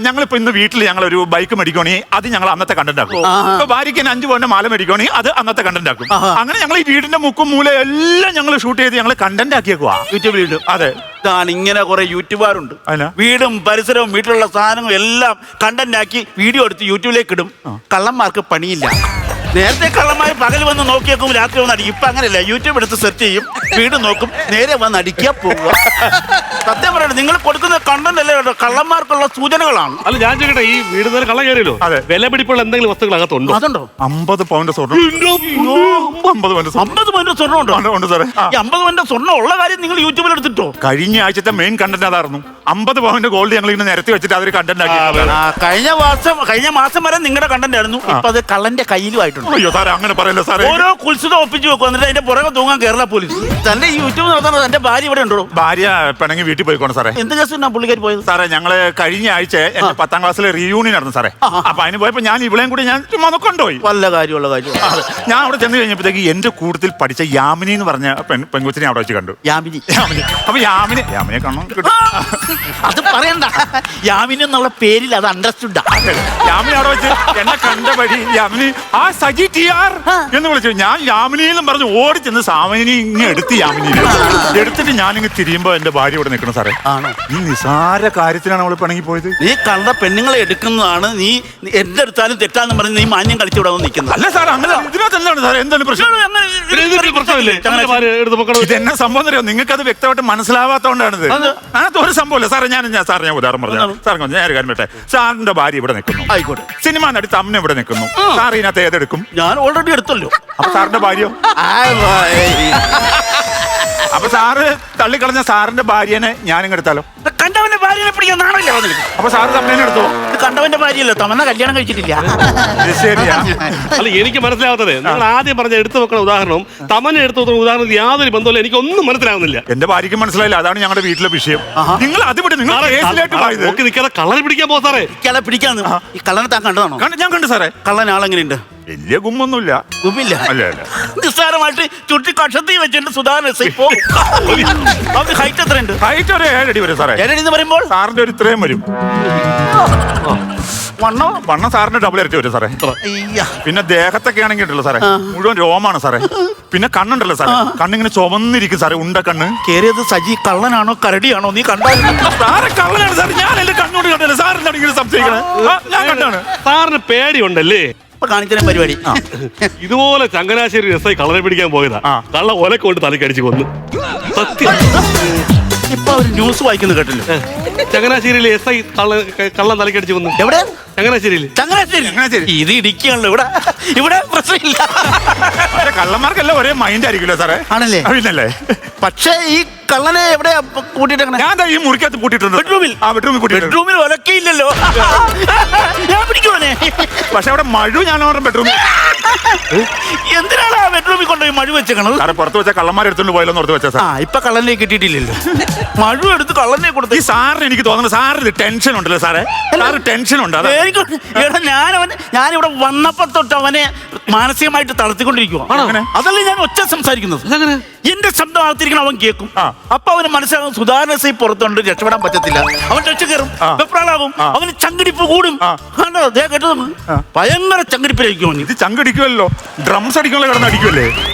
ഞങ്ങളിപ്പോ ഇന്ന് വീട്ടിൽ ഞങ്ങൾ ഒരു ബൈക്ക് മേടിക്കുകയാണെങ്കിൽ അത് ഞങ്ങൾ അന്നത്തെ കണ്ടന്റ് ആക്കും. ഇപ്പൊ ഭാര്യയ്ക്ക് 5 പവന്റെ മാല മേടിക്കുകയാണെങ്കിൽ അത് അന്നത്തെ കണ്ടന്റ് ആക്കും. അങ്ങനെ ഞങ്ങൾ ഈ വീടിന്റെ മുക്കും മൂല എല്ലാം ഞങ്ങൾ ഷൂട്ട് ചെയ്ത് ഞങ്ങൾ കണ്ടന്റ് ആക്കിയേക്കുവാ യൂട്യൂബിൽ ഇടും. അതെ. ഇതാണ് ഇങ്ങനെ കുറെ യൂട്യൂബുകാരുണ്ട്. അതിനാ? വീടും പരിസരവും വീട്ടിലുള്ള സാധനങ്ങളും എല്ലാം കണ്ടന്റ് ആക്കി വീഡിയോ എടുത്ത് യൂട്യൂബിലേക്ക് ഇടും. കള്ളന്മാർക്ക് പണിയില്ല. നേരത്തെ കള്ളന്മാർ പകൽ വന്ന് നോക്കിയേക്കും, രാത്രി വന്ന് അടിക്കും. ഇപ്പൊ അങ്ങനെയല്ല, യൂട്യൂബ് എടുത്ത് സെർച്ച് ചെയ്യും, വീട് നോക്കും, നേരെ വന്ന് അടിക്കുക പോകുക. സത്യം പറയണം, നിങ്ങൾ കൊടുക്കുന്ന കണ്ടന്റ് അല്ലേ കേട്ടോ, കള്ളന്മാർക്കുള്ള സൂചനകളാണ്. അല്ല ഞാൻ ചോദിക്കട്ടെ, ഈ വീട് നേരെ കള്ളം കയറിയല്ലോ, അതെ. വില പിടിപ്പുള്ള എന്തെങ്കിലും വസ്തുക്കൾ അകത്തുണ്ടോ? അതുണ്ടോ? 50 പൗണ്ട് സ്വർണ്ണം. 50 പൗണ്ട് സ്വർണ്ണം. 50 പവന്റെ സ്വർണ്ണം ഉണ്ടോ? ഉണ്ട് സാറേ. ഈ 50 പവന്റെ സ്വർണ്ണം ഉള്ള കാര്യം നിങ്ങൾ യൂട്യൂബിൽ എടുത്തിട്ടോ? കഴിഞ്ഞ ആഴ്ചത്തെ മെയിൻ കണ്ടന്റ് അതായിരുന്നു. 50 പവന്റെ ഗോൾഡ് ഞങ്ങൾ ഇങ്ങനെ നിരത്തി വെച്ചിട്ട് അതൊരു കണ്ടന്റ് ആക്കി. കഴിഞ്ഞ മാസം വരെ നിങ്ങളുടെ കണ്ടന്റ് ആയിരുന്നു. ഇപ്പൊ അത് കള്ളന്റെ കയ്യിലും ആയിട്ടുണ്ട്. അയ്യോ സാറേ, അങ്ങനെ പറയല്ലോ സാറേ. ഓരോ കുൽസിതം ഒപ്പിച്ചു വെക്കും, എന്നിട്ട് അതിന്റെ പുറകെ തൂങ്ങാൻ കേരള പോലീസ്. തന്റെ യൂട്യൂബ് നടത്തുന്നത് തന്റെ ഭാര്യ ഇവിടെ ഉണ്ടോ? ഭാര്യ പിണങ്ങി വീട്ടിൽ പോയിക്കോണം സാറേ. എന്ത് കേസാ പുള്ളിക്കാരി പോയത്? സാറേ ഞങ്ങള് കഴിഞ്ഞ ആഴ്ച എന്റെ 10ാം ക്ലാസ്സിലെ റീയൂണിയൻ നടന്നു സാറേ. അപ്പൊ അതിന് പോയപ്പോ ഞാൻ ഇവിടെയും കൂടി ഞാൻ ചുമ്മാ കൊണ്ടുപോയി. വല്ല കാര്യമുള്ള കാര്യം. ഞാൻ അവിടെ ചെന്ന് കഴിഞ്ഞപ്പോഴത്തേക്ക് എന്റെ കൂട്ടത്തിൽ പഠിച്ച യാമിനി എന്ന് പറഞ്ഞ പെൺകൊച്ചിനെ അവിടെ വെച്ച് കണ്ടു. യാമിനി. അപ്പൊ യാമിനിയെ കാണണം. അത് പറയണ്ട, യാമിനി എന്നുള്ള പേരിൽ അത് അണ്ടർസ്റ്റുഡ്. യാമിനി അവിടെ വെച്ച് എന്നെ കണ്ട വഴി യാമിനി ആ സജി ടിആർ എന്ന് വിളിച്ചു. ഞാൻ യാമിനിയെന്നും പറഞ്ഞു ഓടി ചെന്ന് സാമിനി ഇങ്ങനെ എടുത്ത് യാമിനിയെ എടുത്തിട്ട് ഞാനിങ്ങ് തിരിയുമ്പോ എന്റെ ഭാര്യ ഇവിടെ നിൽക്കണം സാറേ. ആണോ? ഈ നിസാര കാര്യത്തിനാണ് അവള് പിണങ്ങി പോയത്. നീ കണ്ട പെണ്ണുങ്ങളെ എടുക്കുന്നതാണ്, നീ എന്തെടുത്താലും തെറ്റാന്ന് പറഞ്ഞ് നീ മാന്യം കളിച്ചുവിടെ നിൽക്കുന്നത്. അല്ല സാർ, അങ്ങനെ ഇതിനകത്ത് എന്താണ് സാർ, എന്താണ് പ്രശ്നം? പ്രശ്നമില്ലേ? എടുത്ത് പൊക്കണം. ഇതെന്നെ സംഭവം അറിയോ? നിങ്ങൾക്ക് അത് വ്യക്തമായിട്ട് മനസ്സിലാവാത്തോണ്ടാണിത്. അങ്ങനത്തെ ഒരു സംഭവമില്ല സാറേ. ഞാൻ ഉദാഹരണം പറഞ്ഞു സാർ. ഞാൻ ഒരു കാര്യം പറ്റേ, സാറിന്റെ ഭാര്യ ഇവിടെ നിൽക്കുന്നു, ആയിക്കോട്ടെ. സിനിമ നടി തമ്മ ഇവിടെ നിൽക്കുന്നു, സാർ ഇതിനകത്ത് ഏതെടുക്കും? ഞാൻ ഓൾറെഡി എടുത്തല്ലോ. അപ്പൊ സാറിന്റെ ഭാര്യയോ? അപ്പൊ സാറ് തള്ളിക്കളഞ്ഞ സാറിന്റെ ഭാര്യനെ ഞാനിങ്ങ് എടുത്താലോ? കണ്ടവന്റെ ഭാര്യനെ പിടിക്കാൻ നാണില്ല. അപ്പൊ സാറ് തമ്മേനെ എടുത്തോ? ഇത് കണ്ടവന്റെ ഭാര്യയല്ലോ, തമന്ന കല്യാണം കഴിച്ചിട്ടില്ല. ഇത് ശരിയാ. അല്ല എനിക്ക് മനസ്സിലാവാത്തത്, നിങ്ങൾ ആദ്യം പറഞ്ഞ എടുത്തു വെക്കണ ഉദാഹരണം തമനെ എടുത്തു വെക്കുന്ന ഉദാഹരണം യാതൊരു ബന്ധമില്ല. എനിക്കൊന്നും മനസ്സിലാവുന്നില്ല. എന്റെ ഭാര്യയ്ക്ക് മനസ്സിലായില്ല, അതാണ് ഞങ്ങളുടെ വീട്ടിലെ വിഷയം. നിങ്ങൾ അത് വിട്ട് നിങ്ങൾ കേസിലേക്ക് പോയത്. നോക്കി നിൽക്കാതെ കള്ളനെ പിടിക്കാൻ പോ സാറേ. ഇയാളെ പിടിക്കാന്ന്. ഈ കള്ളനെ താൻ കണ്ടതാണോ? ഞാൻ കണ്ടു സാറേ. കള്ളൻ ആളെങ്ങനെയുണ്ട്? വലിയ ഗുമ്മൊന്നുമില്ല. ഗുമ്മില്ല. അല്ല അല്ല, നിസ്സാരമായിട്ട് ചുറ്റി കഷത്തി വെച്ചിട്ട് സുധാകരൻ ഹൈറ്റ് എത്രയുണ്ട്? ഹൈറ്റ് ഒരു 7 അടി വരും സാറേ. 7 അടി എന്ന് പറയുമ്പോൾ സാറിന്റെ ഒരു ഇത്രയും വരും. വണ്ണം സാറിന്റെ ഡബിൾ ഇരട്ടി വരും സാറേ. പിന്നെ ദേഹത്തൊക്കെ ആണെങ്കിൽ ഉണ്ടല്ലോ സാറേ, മുഴുവൻ രോമാണ് സാറേ. പിന്നെ കണ്ണുണ്ടല്ലോ സാറേ, കണ്ണിങ്ങനെ ചുവന്നിരിക്കും സാറേ, ഉണ്ട കണ്ണ്. കേറിയത് സജി കള്ളനാണോ കരടിയാണോ? നീ കണ്ടായിരുന്നു? സാറ് കള്ളനാണ് സാർ. ഞാൻ എന്റെ കണ്ണോട് കണ്ടല്ലേ സാറിന്റെ ഇങ്ങനെ സംശയിക്കണേ. ഞാൻ കണ്ടാണ്. സാറിന് പേടിയുണ്ടല്ലേ? കാണിക്കുന്ന പരിപാടി ഇതുപോലെ ചങ്ങനാശ്ശേരി രസായി കള്ളനെ പിടിക്കാൻ പോയതാ. കള്ള ഒലക്കൊണ്ട് തലക്കടിച്ച് കൊന്നു. സത്യം. ഇപ്പൊ ഒരു ന്യൂസ് വായിക്കുന്നത് കേട്ടില്ല? ചങ്ങനാശ്ശേരിയിലെ SI കള്ളൻ തലക്കടിച്ച് കൊന്നു. എവിടെ? ചങ്ങനാശ്ശേരിയിൽ. ചങ്ങനാശ്ശേരി. ഇത് ഇടിക്കുകയാണല്ലോ. ഇവിടെ പ്രശ്നമില്ല. കള്ളന്മാർക്കെല്ലാം ഒരേ മൈൻഡ് ആയിരിക്കുമല്ലോ സാറേ. ആണല്ലേ? അറിയില്ലല്ലേ? പക്ഷേ ഈ കള്ളനെ എവിടെ കൂട്ടിയിട്ടേക്കണേ? ഞാൻ ഈ മുറിക്കകത്ത് കൂട്ടിയിട്ടുണ്ട്. ബെഡ്റൂമിൽ. ആ ബെഡ്റൂമിൽ കൂട്ടിയിട്ടുണ്ട്. ബെഡ്റൂമിൽ ഒലക്കയില്ലല്ലോ. ഞാൻ പിടിക്കുവാനെ. പക്ഷെ അവിടെ മഴു ഞാൻ ബെഡ്റൂമിൽ. എന്തിനാണ് ആ ബെഡ്റൂമിൽ കൊണ്ടുപോയി മഴ വെച്ചേക്കണത്? സാറേ പുറത്ത് വെച്ച കള്ളന്മാർ എടുത്തോണ്ട് പോയല്ലോ ഓർത്ത് വെച്ചാ സാർ. ഇപ്പൊ കള്ളനെ കിട്ടിയിട്ടില്ലല്ലോ. മഴ എടുത്ത് കള്ളനെ കൊടുത്തു. ഈ സാറിന് എനിക്ക് തോന്നുന്നു സാറിന് ടെൻഷൻ ഉണ്ടല്ലോ സാറേ. സാറ് ടെൻഷൻ ഉണ്ട്. ഞാനിവിടെ വന്നപ്പോ തൊട്ട് അവനെ മാനസികമായിട്ട് തളർത്തിക്കൊണ്ടിരിക്കുക. അതല്ലേ ഞാൻ ഒച്ച സംസാരിക്കുന്നത്. എന്റെ ശബ്ദം ആർത്തിരിക്കണം, അവൻ കേൾക്കും. അപ്പൊ അവന് മനസ്സിലാകും സുധാകരൻ സി പുറത്തുണ്ട്, രക്ഷപ്പെടാൻ പറ്റത്തില്ല. അവൻ രക്ഷ കയറും, വെപ്രാളാകും, അവന് ചങ്കിടിപ്പ് കൂടും. ഭയങ്കര ചങ്കിടിപ്പിലായിരിക്കും. ഇത് ചങ്കടിക്കുമല്ലോ, ഡ്രംസ് അടിക്കുമല്ലോ, കിടന്ന് അടിക്കുമല്ലേ?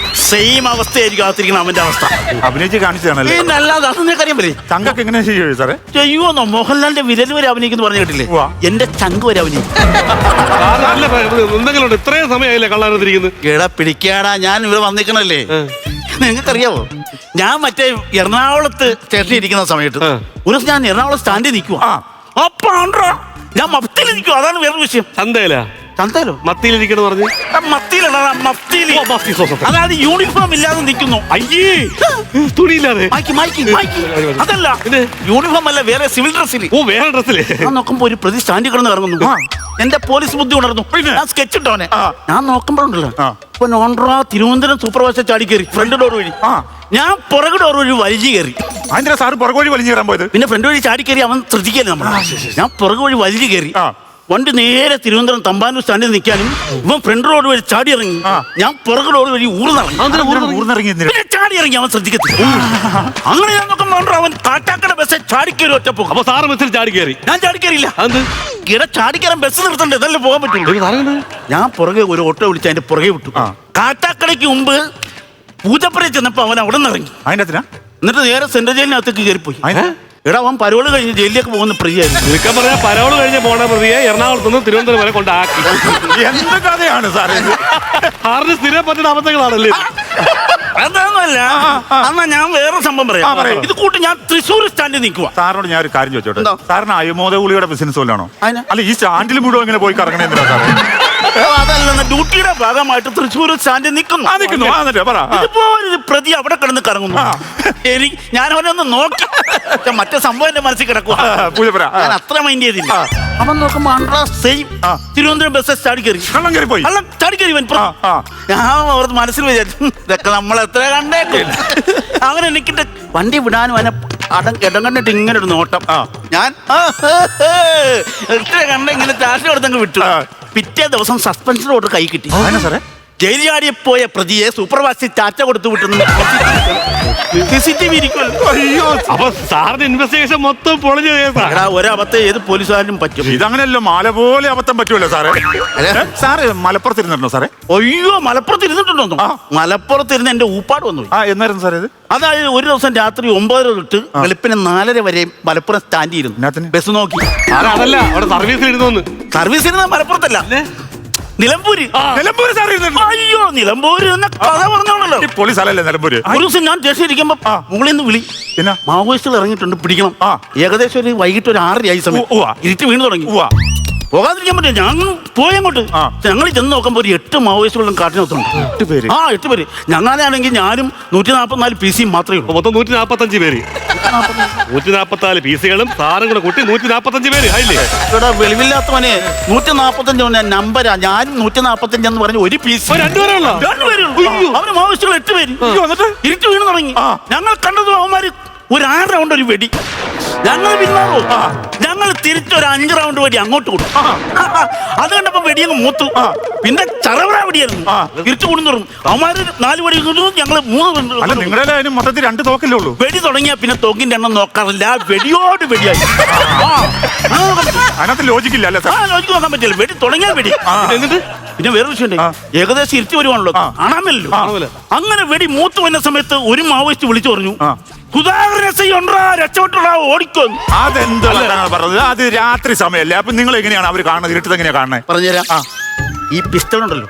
സെയിം അവസ്ഥയായിരിക്കും ആർത്തിരിക്കണം അവന്റെ അവസ്ഥ. അഭിനയിച്ച് കാണിച്ചതാണല്ലേ? അല്ലാതെ അതൊന്നും കാര്യം പറയും. ചങ്കൊക്കെ എങ്ങനെ ചെയ്യോ സാറേ? ചെയ്യുമോന്നോ? മോഹൻലാലിന്റെ വിരൽ വരെ അഭിനയിക്കുന്നു പറഞ്ഞു കേട്ടില്ലേ? എന്റെ ചങ്ക് വരെ അഭിനയിക്കും. എന്തെങ്കിലും ഇത്രയും സമയമായില്ലേ കള്ളാനത്തിരിക്കുന്നത്? കേടാ പിടിക്കാടാ, ഞാൻ ഇവിടെ വന്നിക്കണല്ലേ. നിങ്ങൾക്കറിയാവോ, ഞാൻ മറ്റേ എറണാകുളത്ത് സ്റ്റേഷനിൽ ഇരിക്കുന്ന സമയത്ത് ഒരു ദിവസം ഞാൻ എറണാകുളം സ്റ്റാൻഡിൽ നിൽക്കുക. അപ്പൊ ഞാൻ മത്തിയിൽ നിൽക്കുക. അതാണ് വേറൊരു വിഷയം. ചന്തയിലാ? ചന്തയിലോ? മത്തിയിലിരിക്കണം പറഞ്ഞു. മത്തിയിലാണ് മഫ്തിയില്. ഓ, മഫ്തി, സോ, സോ, സോ. അതായത് യൂണിഫോം ഇല്ലാതെ നിൽക്കുന്നു. അയ്യേ തുണിയില്ലാതെ. മായ്ക്ക്. അതല്ല യൂണിഫോം അല്ല, വേറെ സിവിൽ ഡ്രസ്സിൽ. ഓ, വേറെ ഡ്രസ്സില്. ഞാൻ നോക്കുമ്പോ ഒരു പ്രതി സ്റ്റാൻഡിൽ കിടന്ന് ഇറങ്ങുന്നു. എന്റെ പോലീസ് ബുദ്ധി ഉണർന്നു. ഞാൻ സ്കെച്ച് ഇട്ടവനെ. ഞാൻ നോക്കുമ്പോഴുണ്ടല്ലോ ഇപ്പൊ നോൺട്രാ തിരുവനന്തപുരം സൂപ്പർവൈസർ ചാടി കയറി ഫ്രണ്ട് ഡോർ വഴി. ഞാൻ പുറകു ഡോർ വഴി വലിച്ചു കയറി. അതിന്റെ സാറ് പുറകു വഴി വലിഞ്ഞു കയറാൻ പോയത്. പിന്നെ ഫ്രണ്ട് വഴി ചാടി കയറി അവൻ ശ്രദ്ധിക്കല്ലേ നമ്മൾ. ഞാൻ പുറകു വഴി വലിച്ചു കയറി. വണ്ടി നേരെ തിരുവനന്തപുരം തമ്പാനൂർ സ്റ്റാൻഡിൽ നിൽക്കാനും ഇവൻ ഫ്രണ്ട് റോഡ് വഴി ചാടി ഇറങ്ങി. ഞാൻ പുറകു റോഡ് വഴി ഊർന്നിറങ്ങി പിന്നെ ചാടി ഇറങ്ങി അവൻ ശ്രദ്ധിക്കത്തില്ല. അങ്ങനെ ഞാൻ നോക്കുമ്പോൾ അവൻ കാട്ടാക്കട ബസ് ചാടിക്കയറി ഒറ്റപ്പോക്കും. അപ്പൊ സാറ് ബസ്സിൽ ചാടി കയറി. ഞാൻ ചാടിക്കയറിയില്ല. അത് ഇട ചാടിക്കയറാൻ ബസ് നിർത്തണ്ടേ, ഇതല്ലേ പോകാൻ പറ്റുള്ളൂ. ഞാൻ പുറകെ ഒരു ഓട്ടോ വിളിച്ച് അതിന്റെ പുറകെ വിട്ടു. കാട്ടാക്കടയ്ക്ക് മുമ്പ് പൂജപ്പുര ചെന്നപ്പോ അവൻ അവിടെ നിന്ന് ഇറങ്ങി. അതിനകത്തിനാ എന്നിട്ട് നേരെ സെൻട്രൽ ജയിലിനകത്തേക്ക് കയറിപ്പോയി. എടാ അവൻ പരോള് കഴിഞ്ഞ് ജയിലിലേക്ക് പോകുന്ന പ്രിയായിരുന്നു. ചുരുക്കം പറഞ്ഞാൽ പരോള് കഴിഞ്ഞ പോണ പ്രതിയെ എറണാകുളത്ത് നിന്ന് തിരുവനന്തപുരം വരെ കൊണ്ടാക്കി. എന്ത് കഥയാണ് സാറേ ഇത്? സാറിന് സ്ഥിരം പറ്റുന്ന അബദ്ധങ്ങളാണല്ലേ? അതൊന്നുമല്ല. എന്നാ ഞാൻ വേറെ സംഭവം പറയാം. ഇത് കൂട്ടി ഞാൻ തൃശ്ശൂർ സ്റ്റാൻഡിൽ നിൽക്കുക. സാറിനോട് ഞാൻ ഒരു കാര്യം ചോദിച്ചോട്ടെ. എന്താ? സാറിന് അയമോദ ഗുളിയുടെ ബിസിനസ് വല്ലാണോ? അതിനാ? അല്ല ഈ സ്റ്റാൻഡിൽ മുഴുവൻ ഇങ്ങനെ പോയി കറങ്ങണേ എന്തിനാ സാറേ? അതല്ല, ഡ്യൂട്ടിയുടെ ഭാഗമായിട്ട് തൃശ്ശൂർ സ്റ്റാൻഡിൽ നിൽക്കുന്നു. എന്നിട്ട് പറ. ഇതുപോലൊരു പ്രതി അവിടെ കിടന്ന് കറങ്ങുന്നു. എനിക്ക് ഞാൻ അവനൊന്ന് നോക്കി, മറ്റേ സംഭവം എന്റെ മനസ്സിൽ കിടക്കുക. പൂജപ്പുര ഞാൻ അത്ര മൈൻഡ് ചെയ്തില്ല. അവൻ നോക്കുമ്പോ അൺട്രാ സെയിം തിരുവനന്തപുരം ബസ് ചാടി കയറി. കള്ളം കയറി പോയി. കള്ളം ചാടി കയറി. ഞാൻ ഓർത്ത് മനസ്സിൽ വിചാരിച്ചു ഇതൊക്കെ നമ്മൾ എത്ര കണ്ടേക്കും. അങ്ങനെ എനിക്കിട്ട് വണ്ടി വിടാനും അവനെ ഇടം കണ്ടിട്ട് ഇങ്ങനെ ഒരു നോട്ടം. ഞാൻ എത്ര കണ്ട ഇങ്ങനെ ചാർജ് കൊടുത്തങ്ങ് വിട്ടു. പിറ്റേ ദിവസം സസ്പെൻഷൻ ഓർഡർ കൈ കിട്ടി. സാറേ ജയിൽ ചാടിയെ പോയ പ്രതിയെ സൂപ്പർവൈസർ ചാച്ച കൊടുത്തു വിട്ടുന്നു. CCTV ഇരിക്കുമല്ലോ. അയ്യോ, അപ്പൊ സാറിന്റെ ഇൻവെസ്റ്റിഗേഷൻ മൊത്തം പൊളിഞ്ഞ കേസാ. എടാ, ഒരബദ്ധം ഏത് പോലീസുകാരനും പറ്റും. ഇതങ്ങനെയല്ലോ മാല പോലെ അബദ്ധം പറ്റുമല്ലോ സാറേ. സാറ് മലപ്പുറത്ത് ഇരുന്നിട്ടുണ്ടോ സാറേ? അയ്യോ, മലപ്പുറത്ത് ഇരുന്നിട്ടുണ്ടോ? മലപ്പുറത്ത് ഇരുന്ന് എന്റെ ഊപ്പാട് വന്നു. എന്നായിരുന്നു സാറേ ഇത്? അതായത് ഒരു ദിവസം രാത്രി 9:30 തൊട്ട് വെളുപ്പിന് 4:30 വരെ മലപ്പുറം സ്റ്റാൻഡ് ഇരുന്നു ബസ് നോക്കി. അതല്ല, അവിടെ സർവീസിൽ ഇരുന്നോന്ന്. സർവീസ് ഇരുന്ന മലപ്പുറത്തല്ല, നിലമ്പൂര്. നിലമ്പൂര് സാറേ ഇരുന്നിട്ടുണ്ടോ? അയ്യോ, നിലമ്പൂര് എന്ന കഥ പറഞ്ഞോളല്ലോ. പോലീസ് സ്ഥലമല്ലേ നിലമ്പൂര്? ഒരു ദിവസം ഞാൻ സ്റ്റേഷൻ ഇരിക്കുമ്പോ മുകളിൽ നിന്ന് വിളി, പിന്നെ മാവോയിസ്റ്റുകൾ ഇറങ്ങിയിട്ടുണ്ട്, പിടിക്കണം. ഏകദേശം ഒരു വൈകിട്ട് ഒരു 6:30 സമയം. ഇരുട്ട് വീണ് തുടങ്ങി. പോകാതിരിക്കാൻ പറ്റില്ല. ഞങ്ങൾ പോയങ്ങോട്ട്. ഞങ്ങൾ ചെന്ന് നോക്കുമ്പോൾ ഒരു 8 മാവോയിസ്റ്റുകളും കാട്ടിനകത്തുണ്ട്. 8 പേര്. ഞങ്ങളാണെങ്കിൽ ഞാനും 144 PC മാത്രമേ ഉള്ളൂ. മൊത്തം 145 പേര്. 144 PC-കളും സാറും കൂടെ കൂട്ടി 145 പേര് ആയില്ലേ? ഇവിടെ വെളിവില്ലാത്തവനെ 145 നമ്പരാ. ഞാനും 145 എന്ന് പറഞ്ഞ ഒരു PC. രണ്ടുപേരുള്ളൂ. അവര് മാവോയിസ്റ്റുകൾ 8 പേര്. ഇരുട്ട് വീണ് തുടങ്ങി. ഞങ്ങൾ കണ്ടത് അവന്മാര് ഒരു 6 റൗണ്ട് ഒരു വെടി. ഞങ്ങൾ പിന്മാറോ? ഞങ്ങൾ തിരിച്ചൊരു 5 റൗണ്ട് വെടി അങ്ങോട്ട് കൊടുക്കും. അത് കണ്ടപ്പോ വെടിയങ്ങ് മൂത്തു. പിന്നെ ചറവറ വെടിയായിരുന്നു. തിരിച്ചു കൂടുന്നോറും അവന്മാര് 4 വെടി കിട്ടുന്നു, ഞങ്ങള് 3. നിങ്ങളുടെ മൊത്തത്തിൽ 2 തോക്കല്ലേ ഉള്ളൂ. വെടി തുടങ്ങിയാ പിന്നെ തോക്കിന്റെ എണ്ണം നോക്കാറില്ല. വെടിയോട് വെടിയായി. അതിനകത്ത് ലോജിക്കില്ല അല്ലേ സാർ? ലോജിക്ക് നോക്കാൻ പറ്റില്ല. വെടി തുടങ്ങിയാൽ വെടി. എന്നിട്ട് പിന്നെ വേറെ വിഷയം ഏകദേശം ഇരുത്തി വരുവാണല്ലോ, കാണാമല്ലോ. അങ്ങനെ വെടി മൂത്ത് വന്ന സമയത്ത് ഒരു മാവോയിസ്റ്റ് വിളിച്ചു പറഞ്ഞു, രക്ഷപ്പെട്ടുള്ള ഓടിക്കോ. അതെന്താ പറഞ്ഞത്? അത് രാത്രി സമയല്ലേ? അപ്പൊ നിങ്ങൾ എങ്ങനെയാണ് അവർ കാണുന്നത്? ഇരുട്ടത് എങ്ങനെയാ കാണുന്നത്? പറഞ്ഞുതരാം. ഈ പിസ്റ്റൾ ഉണ്ടല്ലോ,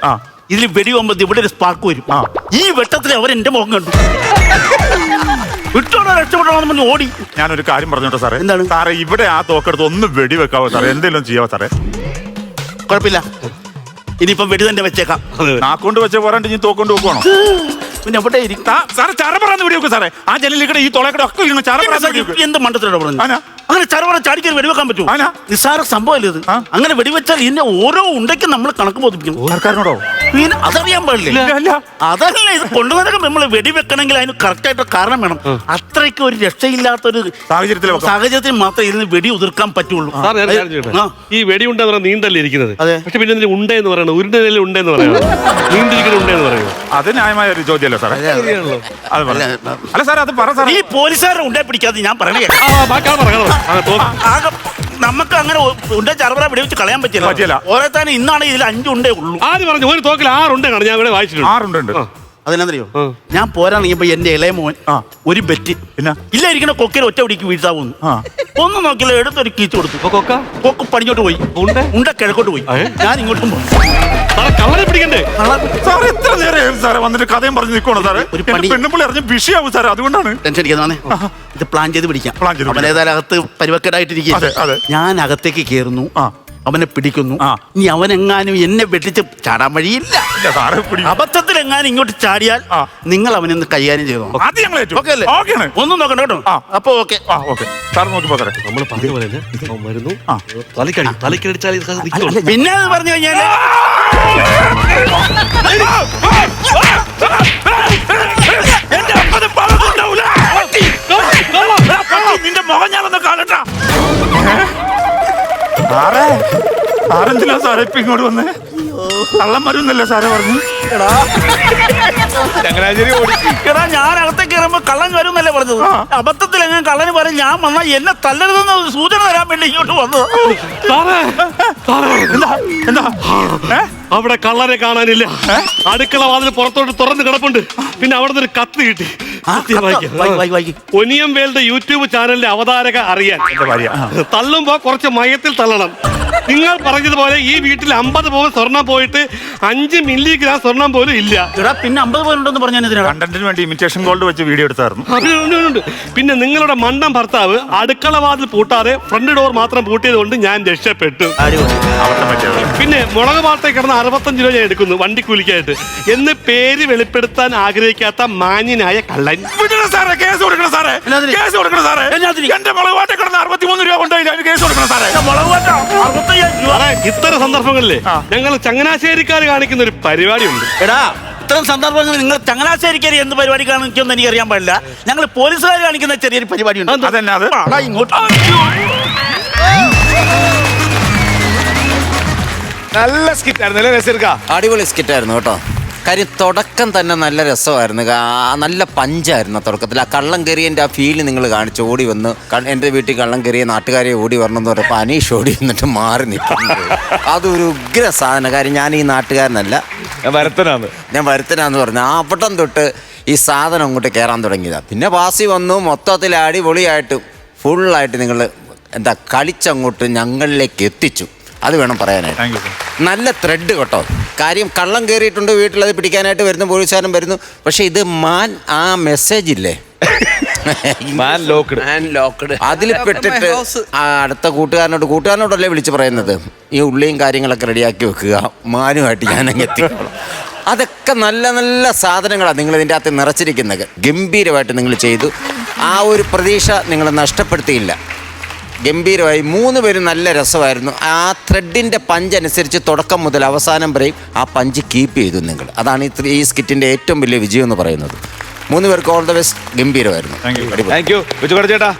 ഇതിൽ വെടി പോകുമ്പോ ഇവിടെ ഒരു സ്പാർക്ക് വരും. ഈ വെട്ടത്തിൽ അവരെന്റെ മുഖം കണ്ടു. വിട്ടോടാ, രക്ഷപ്പെടണമെന്ന് പറഞ്ഞ് ഓടി. ഞാനൊരു കാര്യം പറഞ്ഞോട്ടോ സാറേ. എന്താണ് സാറേ, ഇവിടെ ആ തോക്കെടുത്ത് ഒന്ന് വെടി വെക്കാവോ സാറേ? എന്തെങ്കിലും ചെയ്യാവോ സാറേ? കുഴപ്പമില്ല, ഇനിയിപ്പം വെടി തന്നെ വെച്ചേക്കാം. നാക്കൊണ്ട് വെച്ച പോരാണ്ട് ഇനി തോക്കൊണ്ട് വെക്കുവാണോ? പിന്നെ എവിടെ ഇരിക്കും സാറേ? ചറപറാന്ന് വെടി വെക്കും സാറേ. ആ ജനലിക്കടെ ഈ തോളക്കടെ ഒക്കെ എന്ത് മണ്ടത്തിലൂടെ പറഞ്ഞു? അങ്ങനെ ചറവറ ചാടിക്കാൻ വെടിവെക്കാൻ പറ്റുമോ? നിസ്സാര സംഭവമല്ലേ ഇത്? അങ്ങനെ വെടിവെച്ചാൽ ഇതിന്റെ ഓരോ ഉണ്ടയ്ക്കും നമ്മൾ കണക്ക് ബോധിപ്പിക്കും. സർക്കാരിനോടോ? പിന്നെ അതറിയാൻ പാടില്ല. അതല്ല, ഇത് കൊണ്ടുവന്നൊക്കെ നമ്മൾ വെടിവെക്കണമെങ്കിൽ അതിന് കറക്റ്റ് ആയിട്ട് കാരണം വേണം. അത്രയ്ക്ക് ഒരു രക്ഷയില്ലാത്തൊരു സാഹചര്യത്തിൽ മാത്രമേ ഇതിന് വെടി ഉതിർക്കാൻ പറ്റുള്ളൂ. ഈ വെടിയുണ്ടെന്ന് പറഞ്ഞാൽ നീണ്ടല്ലേ ഇരിക്കുന്നത്? പക്ഷെ പിന്നെ ഇതിന് ഉണ്ടെന്ന് പറയണം, ഉരുണ്ടല്ലേ ഉണ്ടെന്ന് പറയണം, നീണ്ടിരിക്കുന്ന ഉണ്ടെന്ന് പറയുന്നത്. അത് ന്യായമായ ഒരു ചോദ്യമല്ലേ സാറേ? അല്ല സാറേ, അത് പറ സാറേ. ഈ പോലീസുകാരെ ഉണ്ടേ പിടിക്കാതെ ഞാൻ പറയണേ. നമുക്ക് അങ്ങനെ ഉണ്ട ചറവറ വെടിവെച്ച് കളയാൻ പറ്റില്ല. ഓരോരുത്തരും ഇന്നാണെങ്കിൽ ഇതിൽ 5 ഉണ്ടേ ഉള്ളൂ. ആദ്യം പറഞ്ഞു ഒരു തോക്കിൽ 6 ഉണ്ടെന്നാണ് ഞാൻ ഇവിടെ വായിച്ചിട്ടുണ്ട്. 6 ഉണ്ട്. അതിനെന്തറിയോ, ഞാൻ പോരാണെങ്കിപ്പോ എന്റെ ഇളയ മോൻ ഒരു ബെറ്റ് പിന്നെ ഇല്ലായിരിക്കണ കൊക്കയിൽ ഒറ്റ പിടിക്ക് വീഴ്ത്താവുന്നു. ഒന്നും നോക്കില്ല, എടുത്തൊരു കീച്ചു കൊടുത്തു. കൊക്ക് പടിഞ്ഞോട്ട് പോയി, ഉണ്ട കിഴക്കോട്ട് പോയി, ഞാൻ ഇങ്ങോട്ടും പോയി. കള്ളനെ പിടിക്കണ്ടേ സാർ? എത്ര നേരം സാറേ വന്നിട്ട് കഥയും പറഞ്ഞു നിൽക്കണോ സാറേ? ഒരു പെണ്ണുപിള്ളി അറിഞ്ഞ വിഷയാവും സാറേ, അതുകൊണ്ടാണ് ടെൻഷൻ അടിക്കുന്നതാണ്. ഇത് പ്ലാൻ ചെയ്ത് പിടിക്കാം. അവൻ ഏതായാലും അകത്ത് പരിവക്കേടായിട്ടിരിക്കുക. ഞാൻ അകത്തേക്ക് കയറുന്നു. അവനെ പിടിക്കുന്നു. ഇനി അവനെങ്ങാനും എന്നെ വെട്ടിച്ച് ചാടാൻ വഴിയില്ല. അബദ്ധത്തിൽ എങ്ങാനും ഇങ്ങോട്ട് ചാടിയാൽ നിങ്ങൾ അവനെ ഒന്ന് കൈകാര്യം ചെയ്തോ. ഓക്കെ അല്ലേ? ഒന്നും നോക്കണ്ട കേട്ടോ. അപ്പൊ ഓക്കെ സാർ നോക്കി പോകാം. നമ്മൾ പറഞ്ഞു പോലെ വരുന്നു. തലക്കടിച്ചാൽ പിന്നെ അത് പറഞ്ഞു കഴിഞ്ഞാല് നിന്റെ മുഖം ഞാനൊന്ന് കാണട്ടാ. സാറെന്തിനാ സാറേ ഇപ്പൊ ഇങ്ങോട്ട് വന്നേ? കള്ളം വരുന്നല്ലേ സാറേ പറഞ്ഞു? ചങ്ങനാശ്ശേരി ഓടി. എടാ ഞാൻ അകത്തേക്ക് കയറുമ്പോ കള്ളൻ വരുന്നല്ലേ പറഞ്ഞത്. അബദ്ധത്തിൽ എങ്ങനെ കള്ളന് പറയും ഞാൻ വന്നാൽ എന്നെ തല്ലരുതെന്ന് സൂചന തരാൻ വേണ്ടി ഇങ്ങോട്ട് വന്നത്. എന്താ അവിടെ കള്ളനെ കാണാനില്ല. അടുക്കള വാതിൽ പുറത്തോട്ട് തുറന്ന് കിടപ്പുണ്ട്. പിന്നെ അവിടെ നിന്ന് ഒരു കത്ത് കിട്ടി. ഒനിയം വേൾഡ് യൂട്യൂബ് ചാനലിന്റെ അവതാരക അറിയാൻ തള്ളുമ്പോ കുറച്ച് മയത്തിൽ തള്ളണം. നിങ്ങൾ പറഞ്ഞതുപോലെ ഈ വീട്ടിൽ 50 പവൻ സ്വർണം പോയിട്ട് 5 മില്ലിഗ്രാം സ്വർണം പോലും ഇല്ല. പിന്നെ 50 പവനുണ്ടെന്ന് പറഞ്ഞാൽ കണ്ടന്റിന് വേണ്ടി ഇമിറ്റേഷൻ ഗോൾഡ് വെച്ച് വീഡിയോ എടുത്തായിരുന്നു. പിന്നെ നിങ്ങളുടെ മണ്ടൻ ഭർത്താവ് അടുക്കള വാതിൽ പൂട്ടാതെ ഫ്രണ്ട് ഡോർ മാത്രം പൂട്ടിയത് കൊണ്ട് ഞാൻ രക്ഷപ്പെട്ടു. പിന്നെ മുളക് പാട്ടേ കിടന്ന 65 രൂപ ഞാൻ എടുക്കുന്നു വണ്ടിക്കൂലിക്കായിട്ട് എന്ന് പേര് വെളിപ്പെടുത്താൻ ആഗ്രഹിക്കാത്ത മാന്യനായ കള്ളൻ. സാറേ കേസ് കൊടുക്കണം സാറേ. കേസ് കൊടുക്കണം സാറേ. എന്റെ മുളക് പാട്ടേ കിടന്ന 63 രൂപ കൊണ്ടായില്ല. കേസ് കൊടുക്കണം സാറേ. ഇത്തരം സന്ദർഭങ്ങളിലെ ഞങ്ങൾ ചങ്ങനാശ്ശേരിക്കാർ കാണിക്കുന്ന ഒരു പരിപാടിയുണ്ട്. എടാ ഇത്തരം സന്ദർഭങ്ങളിൽ നിങ്ങൾ ചങ്ങനാശ്ശേരിക്കാർ എന്ത് പരിപാടി കാണിക്കുമെന്ന് എനിക്ക് അറിയാൻ പാടില്ല. ഞങ്ങൾ പോലീസുകാർ കാണിക്കുന്ന ചെറിയൊരു പരിപാടിയുണ്ട്. അതെന്നാ അത്? ഇങ്ങോട്ട് നല്ല സ്കിറ്റായിരുന്നു അല്ലേ നസീർക്ക? അടിപൊളി സ്കിറ്റായിരുന്നു കേട്ടോ. കാര്യം തുടക്കം തന്നെ നല്ല രസമായിരുന്നു. നല്ല പഞ്ചായിരുന്നു തുടക്കത്തിൽ. ആ കള്ളം കയറിയതിൻ്റെ ആ ഫീല് നിങ്ങൾ കാണിച്ചു. ഓടി വന്ന് എൻ്റെ വീട്ടിൽ കള്ളം കയറിയ നാട്ടുകാരെ ഓടി വരണം എന്ന് പറഞ്ഞപ്പോൾ അനീഷ് ഓടി വന്നിട്ട് മാറി നിൽക്കുന്നത് അതൊരു ഉഗ്ര സാധനം. കാര്യം ഞാൻ ഈ നാട്ടുകാരനല്ല, ഞാൻ വരുത്തനാന്ന് പറഞ്ഞു. ആ അപ്പട്ടം തൊട്ട് ഈ സാധനം അങ്ങോട്ട് കയറാൻ തുടങ്ങിയതാണ്. പിന്നെ ബാസി വന്നു മൊത്തത്തിൽ അടിപൊളിയായിട്ട് ഫുള്ളായിട്ട് നിങ്ങൾ എന്താ കളിച്ചങ്ങോട്ട് ഞങ്ങളിലേക്ക് എത്തിച്ചു. അത് വേണം പറയാനായിട്ട്. നല്ല ത്രെഡ് കേട്ടോ. കാര്യം കള്ളം കയറിയിട്ടുണ്ട് വീട്ടിൽ, അത് പിടിക്കാനായിട്ട് വരുന്നു, പോലീസുകാരൻ വരുന്നു. പക്ഷെ ഇത് ആ മെസ്സേജ് ഇല്ലേ അതിൽ പെട്ടിട്ട് അടുത്ത കൂട്ടുകാരനോടല്ലേ വിളിച്ച് പറയുന്നത് ഈ ഉള്ളിയും കാര്യങ്ങളൊക്കെ റെഡിയാക്കി വെക്കുക, മാനുമായിട്ട് ഞാനങ്ങ് എത്തിക്കോളാം. അതൊക്കെ നല്ല നല്ല സാധനങ്ങളാണ് നിങ്ങൾ ഇതിൻ്റെ അകത്ത് നിറച്ചിരിക്കുന്നത്. ഗംഭീരമായിട്ട് നിങ്ങൾ ചെയ്തു. ആ ഒരു പ്രതീക്ഷ നിങ്ങൾ നഷ്ടപ്പെടുത്തിയില്ല. ഗംഭീരമായി 3 പേരും നല്ല രസമായിരുന്നു. ആ ത്രെഡിൻ്റെ പഞ്ച് അനുസരിച്ച് തുടക്കം മുതൽ അവസാനം വരെയും ആ പഞ്ച് കീപ്പ് ചെയ്തു നിങ്ങൾ. അതാണ് ഈ സ്കിറ്റിൻ്റെ ഏറ്റവും വലിയ വിജയം എന്ന് പറയുന്നത്. 3 പേർക്ക് ഓൾ ദ ബെസ്റ്റ്. ഗംഭീരമായിരുന്നു. ചേട്ടാ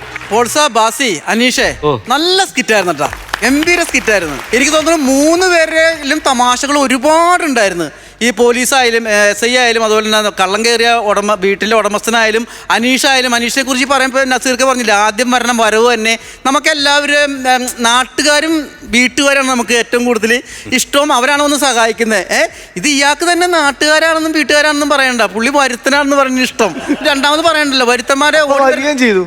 ബാസി അനീഷേ നല്ല സ്കിറ്റായിരുന്നു കേട്ടോ. ഗംഭീര സ്കിറ്റായിരുന്നു. എനിക്ക് തോന്നുന്നു 3 പേരിലും തമാശകൾ ഒരുപാടുണ്ടായിരുന്നു. ഈ പോലീസായാലും SI ആയാലും അതുപോലെ തന്നെ കള്ളം കയറിയ വീട്ടിലെ ഉടമസ്ഥനായാലും അനീഷായാലും. അനീഷിനെ കുറിച്ച് പറയുമ്പോൾ നസീർക്ക് പറഞ്ഞില്ല, ആദ്യം വരണം വരവ് തന്നെ നമുക്കെല്ലാവരും നാട്ടുകാരും വീട്ടുകാരാണ് നമുക്ക് ഏറ്റവും കൂടുതൽ ഇഷ്ടവും. അവരാണ് ഒന്ന് സഹായിക്കുന്നത്. ഇത് ഇയാൾക്ക് തന്നെ നാട്ടുകാരാണെന്നും വീട്ടുകാരാണെന്നും പറയണ്ട, പുള്ളി വരുത്തനാണെന്ന് പറഞ്ഞ ഇഷ്ടം. രണ്ടാമത് പറയണ്ടല്ലോ വരുത്തന്മാരെ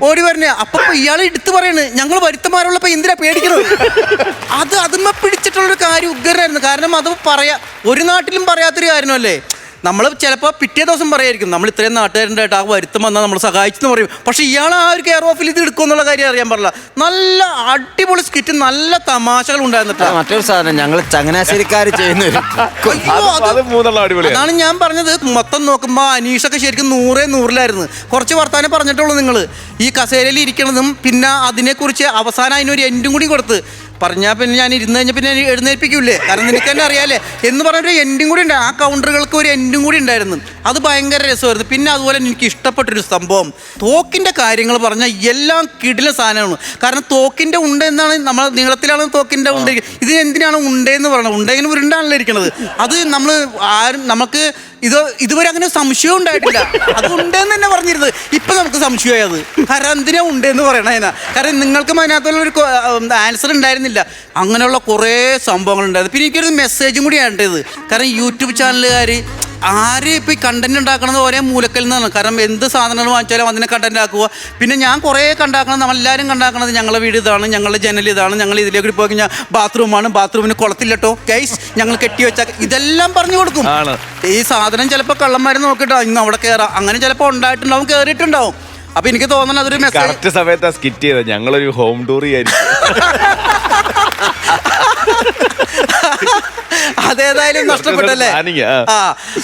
ഓടി വരണേ. അപ്പൊ ഇയാൾ എടുത്തു പറയണ് ഞങ്ങൾ വരുത്തന്മാരുള്ളപ്പോ എന്തിനാ പേടിക്കുന്നത്. അതുമ്മ പിടിച്ചിട്ടുള്ളൊരു കാര്യം ഉഗ്രനായിരുന്നു. കാരണം അത് ഒരു നാട്ടിലും പറയാത്തൊരു കാര്യമല്ലേ. നമ്മൾ ചിലപ്പോൾ പിറ്റേ ദിവസം പറയായിരിക്കും നമ്മൾ ഇത്രയും നാട്ടുകാരുണ്ടായിട്ട് ആ വരുത്തം വന്നാൽ നമ്മൾ സഹായിച്ചെന്ന് പറയും. പക്ഷെ ഇയാൾ ആ ഒരു കെയർ ഓഫിൽ ഇത് എടുക്കുമെന്നുള്ള കാര്യം അറിയാൻ പാടില്ല. നല്ല അടിപൊളി സ്കിറ്റ്, നല്ല തമാശകൾ ഉണ്ടായിരുന്നിട്ട്. മറ്റൊരു സാധനം ഞങ്ങൾ ചങ്ങനാശ്ശേരിക്കാർ ചെയ്യുന്ന അതാണ് ഞാൻ പറഞ്ഞത്. മൊത്തം നോക്കുമ്പോൾ അനീഷൊക്കെ ശരിക്കും 100-100 കുറച്ച് വർത്താനം പറഞ്ഞിട്ടുള്ളൂ. നിങ്ങൾ ഈ കസേരയിൽ ഇരിക്കണതും പിന്നെ അതിനെക്കുറിച്ച് അവസാനം അതിനൊരു എൻഡും കൂടി കൊടുത്ത് പറഞ്ഞാൽ പിന്നെ ഞാൻ ഇരുന്ന് കഴിഞ്ഞാൽ പിന്നെ എഴുന്നേൽപ്പിക്കൂലേ. കാരണം നിനക്ക് തന്നെ അറിയാലേ എന്ന് പറഞ്ഞൊരു എൻഡും കൂടി ഉണ്ട്. ആ കൗണ്ടറുകൾക്ക് ഒരു എൻഡും കൂടി ഉണ്ടായിരുന്നു. അത് ഭയങ്കര രസമായിരുന്നു. പിന്നെ അതുപോലെ എനിക്ക് ഇഷ്ടപ്പെട്ടൊരു സംഭവം തോക്കിൻ്റെ കാര്യങ്ങൾ പറഞ്ഞാൽ എല്ലാം കിടില സാധനമാണ്. കാരണം തോക്കിൻ്റെ ഉണ്ട് എന്നാണ് നമ്മൾ നീളത്തിലാണ് തോക്കിൻ്റെ ഉണ്ട്. ഇതിനെന്തിനാണ് ഉണ്ടെന്ന് പറയുന്നത്? ഉണ്ടെങ്കിലും ഉരുണ്ടാണല്ലോ ഇരിക്കണത്. അത് നമുക്ക് ഇതുവരെ അങ്ങനെ സംശയം ഉണ്ടായിട്ടില്ല. അത് ഉണ്ടെന്ന് തന്നെ പറഞ്ഞിരുന്നത്. ഇപ്പം നമുക്ക് സംശയമായി അത്. കാരണം എന്തിനാ ഉണ്ടെന്ന് പറയണതിനാ. കാരണം നിങ്ങൾക്കും അതിനകത്തുള്ളൊരു ആൻസർ ഉണ്ടായിരുന്നില്ല. അങ്ങനെയുള്ള കുറേ സംഭവങ്ങൾ ഉണ്ടായിരുന്നു. പിന്നെ എനിക്കൊരു മെസ്സേജും കൂടി ആണ്ടത്. കാരണം യൂട്യൂബ് ചാനലുകാർ ആരും ഇപ്പോൾ ഈ കണ്ടന്റ് ഉണ്ടാക്കണത് ഒരേ മൂലക്കൽ നിന്നാണ്. കാരണം എന്ത് സാധനങ്ങൾ വാങ്ങിച്ചാലും അതിനെ കണ്ടന്റ് ആക്കുക. പിന്നെ ഞാൻ കുറേ കണ്ടാക്കണം, നമ്മളെല്ലാവരും കണ്ടാക്കണത് ഞങ്ങളുടെ വീട് ഇതാണ്, ഞങ്ങളുടെ ജനൽ ഇതാണ്, ഞങ്ങൾ ഇതിലേക്ക് പോയി കഴിഞ്ഞാൽ ബാത്റൂമാണ്, ബാത്റൂമിന് കുളത്തില്ലട്ടോ ഗൈസ്, ഞങ്ങൾ കെട്ടി വെച്ചാൽ ഇതെല്ലാം പറഞ്ഞു കൊടുക്കും. ഈ സാധനം ചിലപ്പോൾ കള്ളന്മാർ നോക്കിട്ടോ ഇന്ന് അവിടെ കയറാം, അങ്ങനെ ചിലപ്പോൾ ഉണ്ടായിട്ടുണ്ടാവും, കയറിയിട്ടുണ്ടാവും. അപ്പൊ എനിക്ക് തോന്നുന്നത് അതൊരു മെസ്സേജ് സമയത്ത് സ്കിറ്റ് ചെയ്ത ഞങ്ങളൊരു ഹോം ടൂർ ആയിരിക്കും. അതേതായാലും നഷ്ടപ്പെട്ടല്ലേ. Planning ആ. ആ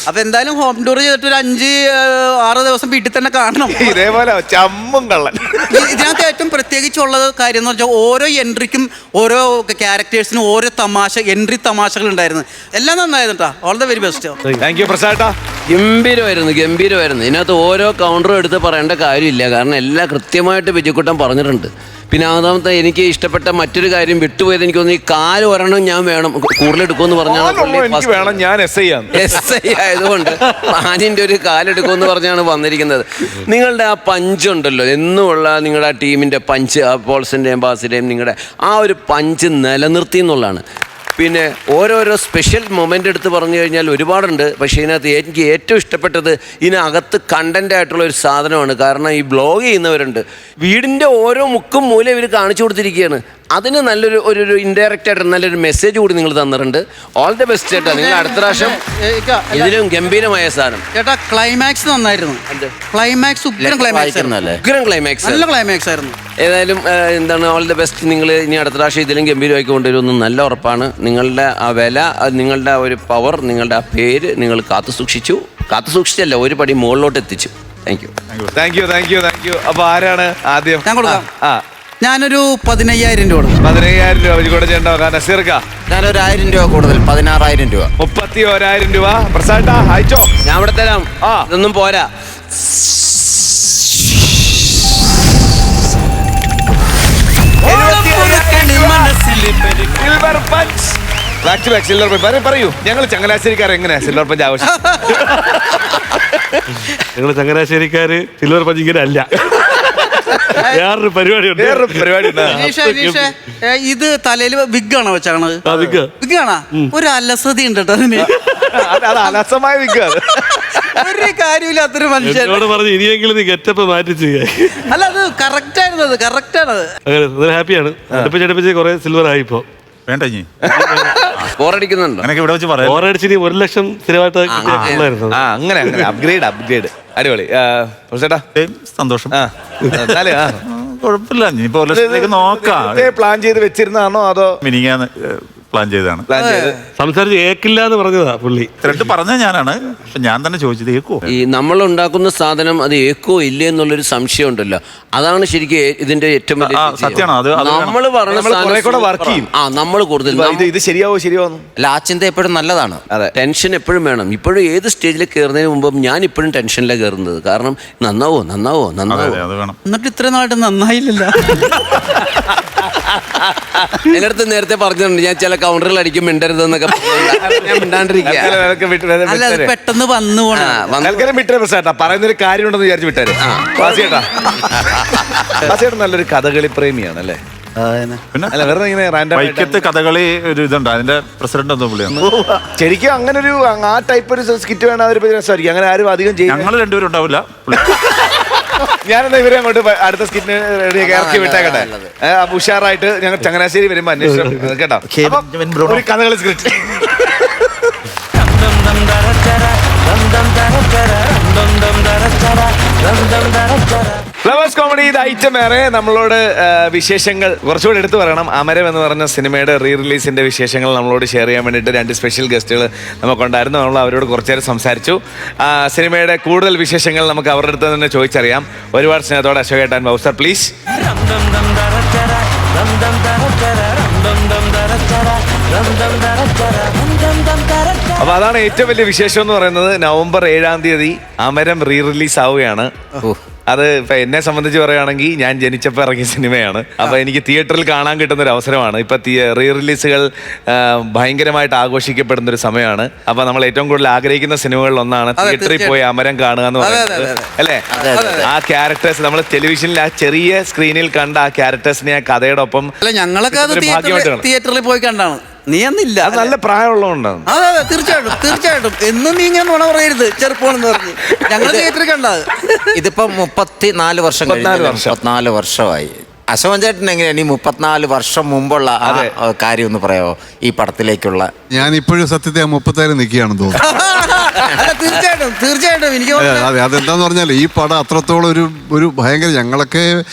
അപ്പൊ എന്തായാലും ഹോം ടൂർ ചെയ്തിട്ട് ഒരു 5-6 ദിവസം വീട്ടിൽ തന്നെ കാണണം. ഇതേപോലെ ചമ്മും കള്ളൻ. ഇതിനകത്ത് ഏറ്റവും പ്രത്യേകിച്ചുള്ള കാര്യം എന്ന് വെച്ചാൽ ഓരോ എൻട്രിക്കും ഓരോ ക്യാരക്ടേഴ്സിനും ഓരോ എൻട്രി തമാശകൾ ഉണ്ടായിരുന്നു. എല്ലാം നന്നായിരുന്നു കേട്ടോ. All the very best. Thank you Prasad. ഗംഭീരമായിരുന്നു. ഇതിനകത്ത് ഓരോ കൗണ്ടറും എടുത്ത് പറയേണ്ട കാര്യമില്ല, കാരണം എല്ലാം കൃത്യമായിട്ട് ബിജുക്കുട്ടൻ പറഞ്ഞിട്ടുണ്ട്. പിന്നെ അതാമത്തെ എനിക്ക് ഇഷ്ടപ്പെട്ട മറ്റൊരു കാര്യം വിട്ടുപോയത്, എനിക്ക് തോന്നുന്നു ഈ കാല് ഒരെണ്ണം ഞാൻ വേണം കൂടുതലെടുക്കുമെന്ന് എനിക്ക് വേണം, ഞാൻ എസ് ഐ ആയതുകൊണ്ട് മാനിന്റെ ഒരു കാലെടുക്കുമെന്ന് പറഞ്ഞാണ് വന്നിരിക്കുന്നത്. നിങ്ങളുടെ ആ പഞ്ചുണ്ടല്ലോ, എന്നുമുള്ള നിങ്ങളുടെ ആ ടീമിന്റെ പഞ്ച്, ആ പോൾസിന്റെയും ബാസിന്റെയും നിങ്ങളുടെ ആ ഒരു പഞ്ച് നിലനിർത്തി എന്നുള്ളതാണ്. പിന്നെ ഓരോരോ സ്പെഷ്യൽ മൊമെൻ്റ് എടുത്ത് പറഞ്ഞു കഴിഞ്ഞാൽ ഒരുപാടുണ്ട്. പക്ഷേ ഇതിനകത്ത് എനിക്ക് ഏറ്റവും ഇഷ്ടപ്പെട്ടത് ഇതിനകത്ത് കണ്ടൻ്റ് ആയിട്ടുള്ള ഒരു സാധനമാണ്. കാരണം ഈ ബ്ലോഗ് ചെയ്യുന്നവരുണ്ട്, വീടിൻ്റെ ഓരോ മുക്കും മൂലം ഇവർ കാണിച്ചു കൊടുത്തിരിക്കുകയാണ്. അതിന് നല്ലൊരു ഒരു ഇൻഡയറക്റ്റ് ആയിട്ട് നല്ലൊരു മെസ്സേജ് കൂടി നിങ്ങൾ തന്നിട്ടുണ്ട്. ഓൾ ദി ബെസ്റ്റ് ചേട്ടാ. നിങ്ങൾ അടുത്ത പ്രാവശ്യം ഇതിലും ഗംഭീരമായ സാധനം. ചേട്ടാ ക്ലൈമാക്സ് നന്നായിരുന്നു. ക്ലൈമാക്സ് ഉഗ്രം ക്ലൈമാക്സ് നല്ല ക്ലൈമാക്സ് ആയിരുന്നു. ഏതായാലും എന്താണ്, ഓൾ ദി ബെസ്റ്റ്. നിങ്ങൾ ഇനി അടുത്ത പ്രാവശ്യം ഇതിലും ഗംഭീരമാക്കി കൊണ്ടുവരുമെന്ന് നല്ല ഉറപ്പാണ്. നിങ്ങളുടെ ആ വില, നിങ്ങളുടെ ആ ഒരു പവർ, നിങ്ങളുടെ ആ പേര് നിങ്ങൾ കാത്തു സൂക്ഷിച്ചല്ല ഒരു പടി മുകളിലോട്ട് എത്തിച്ചു. Thank you. അപ്പൊ ആരാണ് ആദ്യം? ഞാൻ കൊടുക്കാം. ഞാനൊരു 15,000 രൂപ കൊടുക്കും. 15,000 രൂപ ബിജുക്കുട്ടൻ ചേട്ടൻ. നസീർക്ക? ഞാനൊരു 1000 രൂപ കൂടുതൽ, 16,000 രൂപ. 31,000 രൂപ. പ്രസാദ് അയച്ചോ? ഞാൻ ഇവിടെ തരാം. ഇതൊന്നും പോരാ. പറയൂ, ഞങ്ങൾ ചങ്ങനാശ്ശേരിക്കാർ എങ്ങനെയാ സിൽവർ പഞ്ച് ആവശ്യം? ഞങ്ങൾ ചങ്ങനാശ്ശേരിക്കാര് സിൽവർ പഞ്ച് ഇങ്ങനെ അല്ല, വേറൊരു പരിപാടിയുണ്ട്. അനീഷേ, ഇത് തലയിൽ വിഗാണോ വെച്ചാണത്? വിഗാണോ? ഒരു അലസതി ഉണ്ട് കേട്ടോ അതിന്. അലസമായ വിഗ്. ഒരു കാര്യമില്ലാത്തൊരു മനുഷ്യൻ പറഞ്ഞു ഇനിയെങ്കിലും നീ ഗെറ്റപ്പ് മാറ്റി ചെയ്യാ. അല്ല, അത് കറക്റ്റ് ആയിരുന്നു. അത് കറക്റ്റ് ആണ്. അങ്ങനെ ഹാപ്പിയാണ്. അടുപ്പിച്ച് കുറെ സിൽവർ ആയി ഇപ്പോ. വേണ്ട ബോറടിക്കുന്നുണ്ടോ? അങ്ങനെയൊക്കെ ഇവിടെ വെച്ച് പറയാം. ബോറടിച്ച് 1 ലക്ഷം സ്ഥിരമായിട്ട് അങ്ങനെ അപ്ഗ്രേഡ്. അടിപൊളി. സന്തോഷം. കുഴപ്പമില്ല. ഇനിയിപ്പോ 1 ലക്ഷത്തിലേക്ക് നോക്കാം. പ്ലാൻ ചെയ്ത് വെച്ചിരുന്നാണോ അതോ മിനിങ്ങാന്ന് പ്ലാൻ ചെയ്താണ്? സംസാരിച്ച് ഏക്കില്ല എന്ന് പറഞ്ഞതാ പുള്ളി. ത്രെഡ് പറഞ്ഞ ഞാനാണ്, പക്ഷെ ഞാൻ തന്നെ ചോദിച്ചത് ഏക്കോ. ഈ നമ്മൾ ഉണ്ടാക്കുന്ന സാധനം അത് ഏക്കോ ഇല്ലേ എന്നുള്ളൊരു സംശയം ഉണ്ടല്ലോ, അതാണ് ശരിക്കും ഇതിന്റെ ഏറ്റവും വലിയ സത്യമാണ്. അത് നമ്മൾ വർക്ക് ചെയ്യും. നമ്മൾ കൂടുതൽ ഇത് ശരിയാവോ അല്ല, ആ ചിന്ത എപ്പോഴും നല്ലതാണ്. ടെൻഷൻ എപ്പോഴും വേണം. ഇപ്പോഴും ഏത് സ്റ്റേജിൽ കയറുന്നതിന് മുമ്പ് ഞാൻ ഇപ്പോഴും ടെൻഷനിലാണ് കയറുന്നത്. കാരണം നന്നാവോ എന്നിട്ട് ഇത്രയും നാളായിട്ട് നന്നായില്ലല്ലോ. എൻ്റെ അടുത്ത് നേരത്തെ പറഞ്ഞിട്ടുണ്ട്, ഞാൻ ചില കൗണ്ടറിൽ അടിക്കും മിണ്ടരുതെന്നൊക്കെ. ഞാൻ മിണ്ടാണ്ടിരിക്കുക. അല്ല, അത് പെട്ടെന്ന് വന്നു പോണ പറയുന്നൊരു കാര്യം ഉണ്ടെന്ന് വിചാരിച്ചു വിട്ടാரு. നല്ലൊരു കഥകളി പ്രേമിയാണ് അല്ലേ? പിന്നെ വെറുതെ ഇങ്ങനെ കഥകളി ഒരു ഇതുണ്ട്, അതിന്റെ പ്രസിഡന്റ് എന്തോ പുള്ളിയാണ്. ശരിക്കും അങ്ങനെ ഒരു ആ ടൈപ്പ് ഒരു സ്കിറ്റ് വേണം. അവർ രസമായിരിക്കും. അങ്ങനെ ആരും അധികം ചെയ്യും. ഞങ്ങൾ രണ്ടുപേരും ഉണ്ടാവില്ല. ഞാനെന്നാ ഇവരെ അങ്ങോട്ട് അടുത്ത സ്കിറ്റിന് ഇറക്കി വിട്ടേക്കട്ടെ. ഉഷാറായിട്ട് ഞങ്ങൾ ചങ്ങനാശ്ശേരി വരുമ്പോ അന്വേഷിച്ചു കേട്ടോ. ഒരു കഥകളി സ്ക്രിപ്റ്റ്. ഫ്ലവേഴ്സ് കോമഡി ഇത് ഐറ്റം വേറെ. നമ്മളോട് വിശേഷങ്ങൾ കുറച്ചുകൂടി എടുത്തു പറയണം. അമരം എന്ന് പറഞ്ഞ സിനിമയുടെ റീ റിലീസിന്റെ വിശേഷങ്ങൾ നമ്മളോട് ഷെയർ ചെയ്യാൻ വേണ്ടിയിട്ട് 2 സ്പെഷ്യൽ ഗസ്റ്റുകൾ നമുക്കുണ്ടായിരുന്നു. നമ്മൾ അവരോട് കുറച്ചു നേരം സംസാരിച്ചു. സിനിമയുടെ കൂടുതൽ വിശേഷങ്ങൾ നമുക്ക് അവരുടെ അടുത്ത് തന്നെ ചോദിച്ചറിയാം. ഒരുപാട് സ്നേഹത്തോടെ അശോകേട്ടൻ ബൗസർ പ്ലീസ്. അപ്പൊ അതാണ് ഏറ്റവും വലിയ വിശേഷം എന്ന് പറയുന്നത്. നവംബർ 7-ാം തീയതി അമരം റീ റിലീസ് ആവുകയാണ്. അത് ഇപ്പൊ എന്നെ സംബന്ധിച്ച് പറയുകയാണെങ്കിൽ ഞാൻ ജനിച്ചപ്പോൾ ഇറങ്ങിയ സിനിമയാണ്. അപ്പൊ എനിക്ക് തിയേറ്ററിൽ കാണാൻ കിട്ടുന്ന ഒരു അവസരമാണ്. ഇപ്പൊ റീ റിലീസുകൾ ഭയങ്കരമായിട്ട് ആഘോഷിക്കപ്പെടുന്ന ഒരു സമയമാണ്. അപ്പൊ നമ്മൾ ഏറ്റവും കൂടുതൽ ആഗ്രഹിക്കുന്ന സിനിമകളിൽ ഒന്നാണ് തിയേറ്ററിൽ പോയി അമരം കാണുക എന്ന് പറയുന്നത് അല്ലേ? ആ ക്യാരക്ടേഴ്സ് നമ്മൾ ടെലിവിഷനിൽ ആ ചെറിയ സ്ക്രീനിൽ കണ്ട ആ ക്യാരക്ടേഴ്സിനെ ആ കഥയുടെ ഒപ്പം ഞങ്ങളൊക്കെ തിയേറ്ററിൽ പോയി കണ്ടാണ്. നീ അന്നില്ല. അത് നല്ല പ്രായമുള്ളതുകൊണ്ടാണ്. അതെ തീർച്ചയായിട്ടും. എന്നും നീ ഇങ്ങനെ നുണ പറയരുത്. ചെറുപ്പമാണെന്ന് പറഞ്ഞ് ഞങ്ങൾ തിയേറ്ററിൽ കണ്ടത്. ഇതിപ്പോ 34 വർഷം 34 വർഷമായി. അശോകൻ ചേട്ടൻ എങ്ങനെയാണ് ഈ 34 വർഷം മുമ്പുള്ള കാര്യം ഒന്ന് പറയാമോ ഈ പടത്തിലേക്കുള്ള? ഞാൻ ഇപ്പോഴും സത്യത്തെ 36 നിൽക്കുകയാണെന്ന് തോന്നുന്നു. അല്ല, തീർച്ചയായിട്ടും എനിക്ക് തോന്നുന്നു അതെ അതെന്താന്ന് പറഞ്ഞാൽ ഈ പടം അത്രത്തോളം ഒരു ഭയങ്കര ഞങ്ങളൊക്കെ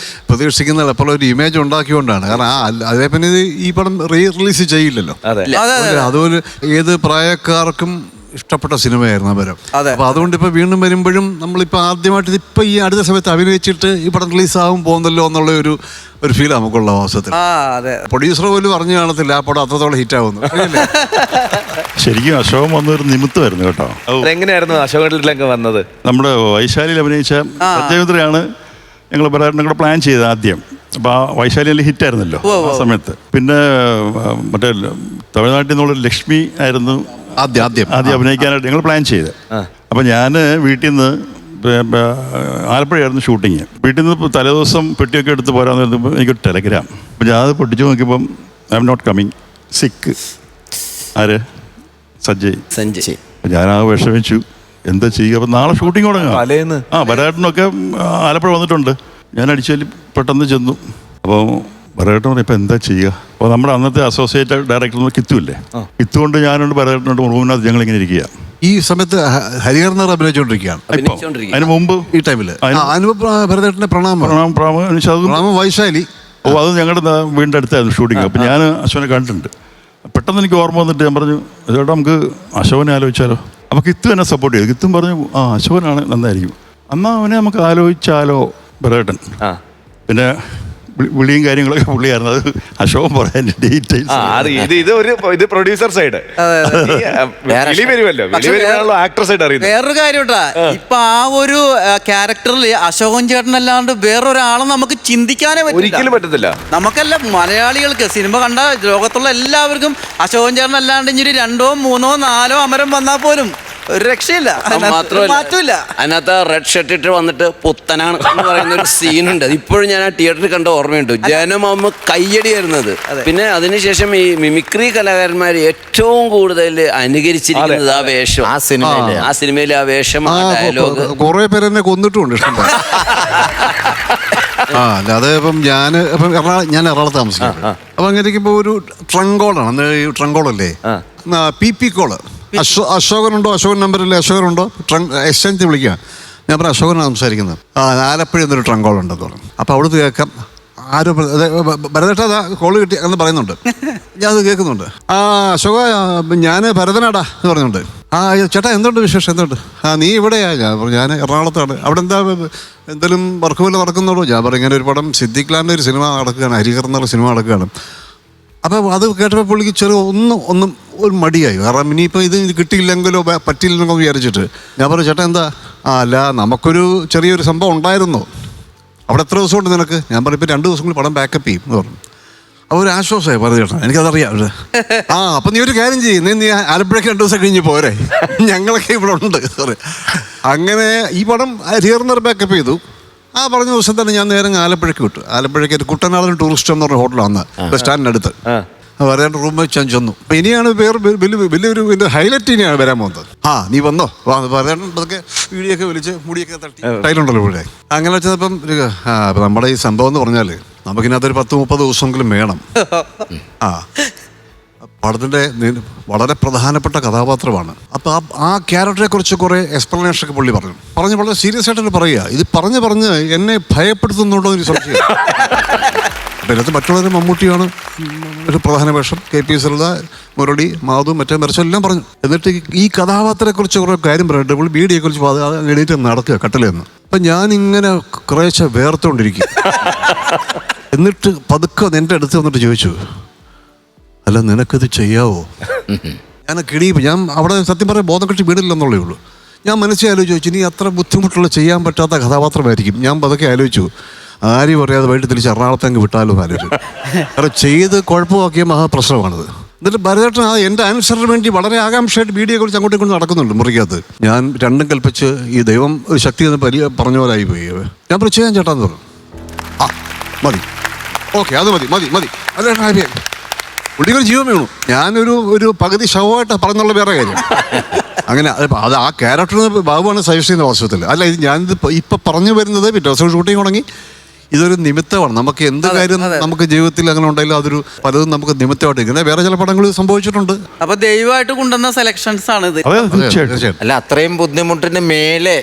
പ്രതീക്ഷിക്കുന്ന അപ്പോൾ ഒരു ഇമേജ് ഉണ്ടാക്കിക്കൊണ്ടാണ്. കാരണം അതേ പിന്നെ ഇത് ഈ പടം റിലീസ് ചെയ്യില്ലല്ലോ. അതെ. അതുപോലെ ഏത് പ്രായക്കാർക്കും ഇഷ്ടപ്പെട്ട സിനിമയായിരുന്നു അമരം. അതെ. അപ്പൊ അതുകൊണ്ട് ഇപ്പൊ വീണ്ടും വരുമ്പോഴും നമ്മളിപ്പോ ആദ്യമായിട്ട് ഇപ്പൊ ഈ അടുത്ത സമയത്ത് അഭിനയിച്ചിട്ട് ഈ പടം റിലീസാകും പോകുന്നല്ലോ എന്നുള്ള ഒരു ഫീൽ നമുക്കുള്ള അവസരത്തിൽ. അതെ. പ്രൊഡ്യൂസർ പോലും പറഞ്ഞു കാണത്തില്ല ആ പടം അത്രത്തോളം ഹിറ്റ് ആവുന്നു. ശരിക്കും അശോകൻ വന്നൊരു നിമിത്തമായിരുന്നു കേട്ടോ. എങ്ങനെയായിരുന്നു അശോകനിലേക്ക് വന്നത്? നമ്മുടെ വൈശാലിയിൽ അഭിനയിച്ച സത്യമിത്രയാണ് ഞങ്ങൾ പലരുടെ പ്ലാൻ ചെയ്തത് ആദ്യം. അപ്പോൾ ആ വൈശാലിയിൽ ഹിറ്റായിരുന്നല്ലോ ആ സമയത്ത്. പിന്നെ മറ്റേ തമിഴ്നാട്ടിൽ നിന്നുള്ള ലക്ഷ്മി ആയിരുന്നു ആദ്യം അഭിനയിക്കാനായിട്ട് ഞങ്ങൾ പ്ലാൻ ചെയ്ത്. അപ്പം ഞാൻ വീട്ടിൽ നിന്ന് ആലപ്പുഴയായിരുന്നു ഷൂട്ടിങ്. വീട്ടിൽ നിന്ന് തലേദിവസം പെട്ടിയൊക്കെ എടുത്ത് പോരാന്ന് പറഞ്ഞപ്പോൾ എനിക്കൊരു ടെലഗ്രാം. അപ്പം ഞാനത് പൊട്ടിച്ചു നോക്കിയപ്പം ഐ എം നോട്ട് കമ്മിങ്, സിക്ക്. ആര്? സഞ്ജയ്. അപ്പം ഞാനാ വിഷമിച്ചു, എന്താ ചെയ്യുക? അപ്പം നാളെ ഷൂട്ടിങ് തുടങ്ങാം. വരാട്ടനൊക്കെ ആലപ്പുഴ വന്നിട്ടുണ്ട്. ഞാൻ അടിച്ചാൽ പെട്ടെന്ന് ചെന്നു. അപ്പോൾ ഭരതേട്ടൻ പറഞ്ഞു ഇപ്പം എന്താ ചെയ്യുക? അപ്പോൾ നമ്മുടെ അന്നത്തെ അസോസിയേറ്റ് ഡയറക്ടർ കിത്തുമില്ലേ, കിത്തുകൊണ്ട് ഞാനുണ്ട് ഭരതേട്ടനുണ്ട് റൂമിനകത്ത് ഞങ്ങളിങ്ങനെ ഇരിക്കുക. ഈ സമയത്ത് ഹരിഹരൻ അഭിനയിച്ചുകൊണ്ടിരിക്കുകയാണ്. അതിന് മുമ്പ് ഈ ടൈമില് ഭരതേട്ടന്റെ പ്രണാമം വൈശാലി. ഓ, അത് ഞങ്ങളുടെ വീടിൻ്റെ അടുത്തായിരുന്നു ഷൂട്ടിങ്. അപ്പം ഞാൻ അശോകനെ കണ്ടിട്ടുണ്ട്. പെട്ടെന്ന് എനിക്ക് ഓർമ്മ വന്നിട്ട് ഞാൻ പറഞ്ഞു ചേട്ടാ നമുക്ക് അശോകനെ ആലോചിച്ചാലോ. അപ്പോൾ കിത്തു എന്നെ സപ്പോർട്ട് ചെയ്തു. കിത്തും പറഞ്ഞു അശോകനാണ് നന്നായിരിക്കും, എന്നാൽ അവനെ നമുക്ക് ആലോചിച്ചാലോ ഭരതേട്ടൻ. പിന്നെ വിളിയും കാര്യങ്ങളൊക്കെ പുള്ളിയായിരുന്നു. അത് അശോകൻ പറയാൻ details producer side actor side അറിയുന്നത്. വേറൊരു കാര്യം കേട്ടാ, ഇപ്പൊ ആ ഒരു ക്യാരക്ടറിൽ അശോകൻ ചേട്ടൻ അല്ലാണ്ട് വേറൊരാളെ നമുക്ക് ചിന്തിക്കാനേ ഒരിക്കലും പറ്റത്തില്ല. നമുക്കല്ല, മലയാളികൾക്ക് സിനിമ കണ്ട ലോകത്തുള്ള എല്ലാവർക്കും അശോകൻ ചേട്ടൻ അല്ലാണ്ട് ഇനി 2, 3, 4 അമരം വന്നാൽ പോലും ഒരു രക്ഷയില്ല. മാത്രമല്ല അതിനകത്ത് റെഡ് ഷർട്ട് ഇട്ട് വന്നിട്ട് പുത്തനാണ് എന്ന് പറയുന്ന ഒരു സീനുണ്ട്. ഇപ്പോഴും ഞാൻ ആ തിയേറ്ററിൽ കണ്ട ഓർമ്മയുണ്ട്. ജനമാകുമ്പോൾ കയ്യടിയായിരുന്നത്. പിന്നെ അതിനുശേഷം ഈ മിമിക്രി കലാകാരന്മാർ ഏറ്റവും കൂടുതൽ അനുകരിച്ചിരിക്കുന്നത് ആ വേഷം, ആ സിനിമയിലെ ആ വേഷം, ആ ഡയലോഗ്. കുറെ പേര് എന്നെ കൊന്നിട്ടുമുണ്ട് ഇഷ്ടം. അല്ലാതെ ഇപ്പം ഞാൻ എറണാകുളത്ത് താമസിക്കും. അപ്പൊ അങ്ങനെ ഇരിക്കുമ്പോ ഒരു ട്രങ്കോളാണ് അന്ന്. ട്രങ്കോളല്ലേ PP കോള്. അശോകനുണ്ടോ, അശോകൻ നമ്പറില്ലേ, അശോകനുണ്ടോ, എക്സ്ചേഞ്ച് വിളിക്കുക. ഞാൻ പറഞ്ഞു അശോകനാണ് സംസാരിക്കുന്നത്. ആലപ്പുഴ എന്നൊരു ട്രങ്കോൾ ഉണ്ടെന്ന് പറഞ്ഞു. അപ്പോൾ അവിടുത്തെ കേൾക്കാം ആരോ ഭരതേട്ട അതാ കോള് കിട്ടി എന്ന് പറയുന്നുണ്ട്. ഞാൻ അത് കേൾക്കുന്നുണ്ട്. അശോക ഞാൻ ഭരതനാടാ എന്ന് പറഞ്ഞുണ്ട്. ചേട്ടാ എന്തുണ്ട് വിശേഷം, എന്തുണ്ട്? നീ ഇവിടെയാ? ഞാൻ എറണാകുളത്താണ്. അവിടെ എന്താ എന്തെങ്കിലും വർക്ക് പോലെ നടക്കുന്നുള്ളൂ? ഞാൻ പറയും ഇങ്ങനെ ഒരു പടം സിദ്ദിഖ് ലാലിൻ്റെ ഒരു സിനിമ നടക്കുകയാണ്, ഹരിഹരൻ എന്നുള്ള സിനിമ നടക്കുകയാണ്. അപ്പോൾ അത് കേട്ടപ്പോൾ പുള്ളിക്ക് ചെറിയ ഒന്നും ഒരു മടിയായി. കാരണം ഇനിയിപ്പോൾ ഇത് കിട്ടിയില്ലെങ്കിലോ പറ്റിയില്ലെന്നോ വിചാരിച്ചിട്ട് ഞാൻ പറഞ്ഞു ചേട്ടാ എന്താ? അല്ല നമുക്കൊരു ചെറിയൊരു സംഭവം ഉണ്ടായിരുന്നു. അവിടെ എത്ര ദിവസം ഉണ്ട് നിനക്ക്? ഞാൻ പറയും ഇപ്പോൾ 2 ദിവസം കൂടി പടം ബാക്കപ്പ് ചെയ്യും എന്ന് പറഞ്ഞു. അപ്പോൾ ഒരു ആശ്വാസമായി പറഞ്ഞു ചേട്ടാ, എനിക്കതറിയാം. അപ്പം നീ ഒരു കാര്യം ചെയ്യും, നീ ആലപ്പുഴയ്ക്ക് 2 ദിവസം കഴിഞ്ഞ് പോരെ, ഞങ്ങളൊക്കെ ഇവിടെ ഉണ്ട്. അങ്ങനെ ഈ പടം ഹരിഹരൻ ബാക്കപ്പ് ചെയ്തു. പറഞ്ഞ ദിവസം തന്നെ ഞാൻ നേരെ ആലപ്പുഴയ്ക്ക് വിട്ടു. ആലപ്പുഴയ്ക്ക് ഒരു കുട്ടനാടൻ ടൂറിസ്റ്റ് എന്ന് പറഞ്ഞ ഹോട്ടലാണ് ബസ് സ്റ്റാൻഡിനടുത്ത്. വരാൻ റൂം വെച്ച് ഞാൻ ചെന്നു. അപ്പം ഇനിയാണ് വലിയൊരു ഹൈലൈറ്റ് ഇനിയാണ് വരാൻ പോകുന്നത്. നീ വന്നോ പറയാൻ അതൊക്കെ വീഡിയോ ഒക്കെ വിളിച്ച് മുടിയൊക്കെ തട്ടി ടൈലുണ്ടല്ലോ ഇവിടെ. അങ്ങനെ വെച്ചപ്പം അപ്പം നമ്മുടെ ഈ സംഭവം എന്ന് പറഞ്ഞാൽ നമുക്കിനകത്തൊരു 10-30 ദിവസമെങ്കിലും വേണം. പടത്തിൻ്റെ വളരെ പ്രധാനപ്പെട്ട കഥാപാത്രമാണ്. അപ്പോൾ ആ ക്യാരക്ടറെ കുറിച്ച് കുറേ എക്സ്പ്ലനേഷൻ ഒക്കെ പുള്ളി പറഞ്ഞ് വളരെ സീരിയസ് ആയിട്ട് പറയുക. ഇത് പറഞ്ഞ് എന്നെ ഭയപ്പെടുത്തുന്നുണ്ടോ എന്ന് സംശയം. അപ്പം ഇതിനകത്ത് മറ്റുള്ളവർ മമ്മൂട്ടിയാണ് ഒരു പ്രധാന വേഷം, KP സരിത, മുരളി, മാധു, മറ്റേ മെർച്ചെല്ലാം പറഞ്ഞു. എന്നിട്ട് ഈ കഥാപാത്രത്തെ കുറിച്ച് കുറേ കാര്യം പറഞ്ഞിട്ട് പുള്ളി ബീഡിയെ കുറിച്ച് എണീറ്റ് നടക്കുക കട്ടിലെന്ന്. അപ്പം ഞാനിങ്ങനെ കുറേശ്ശെ വേർത്തുകൊണ്ടിരിക്കും. എന്നിട്ട് പതുക്കെ എൻ്റെ അടുത്ത് വന്നിട്ട് ചോദിച്ചു, അല്ല നിനക്കിത് ചെയ്യാവോ? ഞാൻ അവിടെ സത്യം പറയാൻ ബോധം കെട്ടി വീടില്ലെന്നുള്ളേ ഉള്ളൂ. ഞാൻ മനസ്സിൽ ആലോചിച്ചു ഇനി അത്ര ബുദ്ധിമുട്ടുള്ള ചെയ്യാൻ പറ്റാത്ത കഥാപാത്രമായിരിക്കും. ഞാൻ പതുക്കെ ആലോചിച്ചു ആരും പറയാതെ വൈകിട്ട് തിരിച്ച് എറണാകുളത്തേക്ക് വിട്ടാലോ എന്ന് ആലോചിച്ചു. കാരണം ചെയ്ത് കുഴപ്പമാക്കിയ മഹാപ്രശ്നമാണിത്. എന്നിട്ട് ഭരതേട്ടൻ എൻ്റെ ആൻസറിന് വേണ്ടി വളരെ ആകാംക്ഷയായിട്ട് വീഡിയോ കുറിച്ച് അങ്ങോട്ടും ഇങ്ങോട്ടും നടക്കുന്നുണ്ട് മുറിക്കകത്ത്. ഞാൻ രണ്ടും കൽപ്പിച്ച് ഈ ദൈവം ഒരു ശക്തി എന്ന് പറഞ്ഞ പോലായി പോയി. ഞാൻ പറഞ്ഞു ചെയ്യാൻ ചേട്ടാന്ന് പറഞ്ഞു. മതി, ഓക്കെ, അത് മതി അല്ല പുള്ളിക്കൊരു ജീവൻ വീണു. ഞാനൊരു പകുതി ശവമായിട്ടാണ് പറഞ്ഞുള്ള വേറെ കാര്യം. അങ്ങനെ അത് ആ ക്യാരക്ടറിന് ബാബുവാണ് സജസ്റ്റ് ചെയ്യുന്ന വാസ്തവത്തിൽ. അല്ല ഇത് ഞാനിത് ഇപ്പം പറഞ്ഞു വരുന്നത് പിറ്റേ ദിവസം ഷൂട്ടിങ് തുടങ്ങി ഇതൊരു നിമിത്തമാണ്. നമുക്ക് എന്ത് കാര്യം നമുക്ക് ജീവിതത്തിൽ അങ്ങനെ ഉണ്ടായാലും അതൊരു പലതും നമുക്ക് നിമിത്തമായിട്ട് ഇങ്ങനെ വേറെ ചില പടങ്ങൾ സംഭവിച്ചിട്ടുണ്ട്. അപ്പൊ ദൈവമായിട്ട് കൊണ്ടുവന്ന സെലക്ഷൻസ് ആണ് ഇത്. അതെ തീർച്ചയായിട്ടും. അല്ല, അത്രയും ബുദ്ധിമുട്ടിന് മേലെ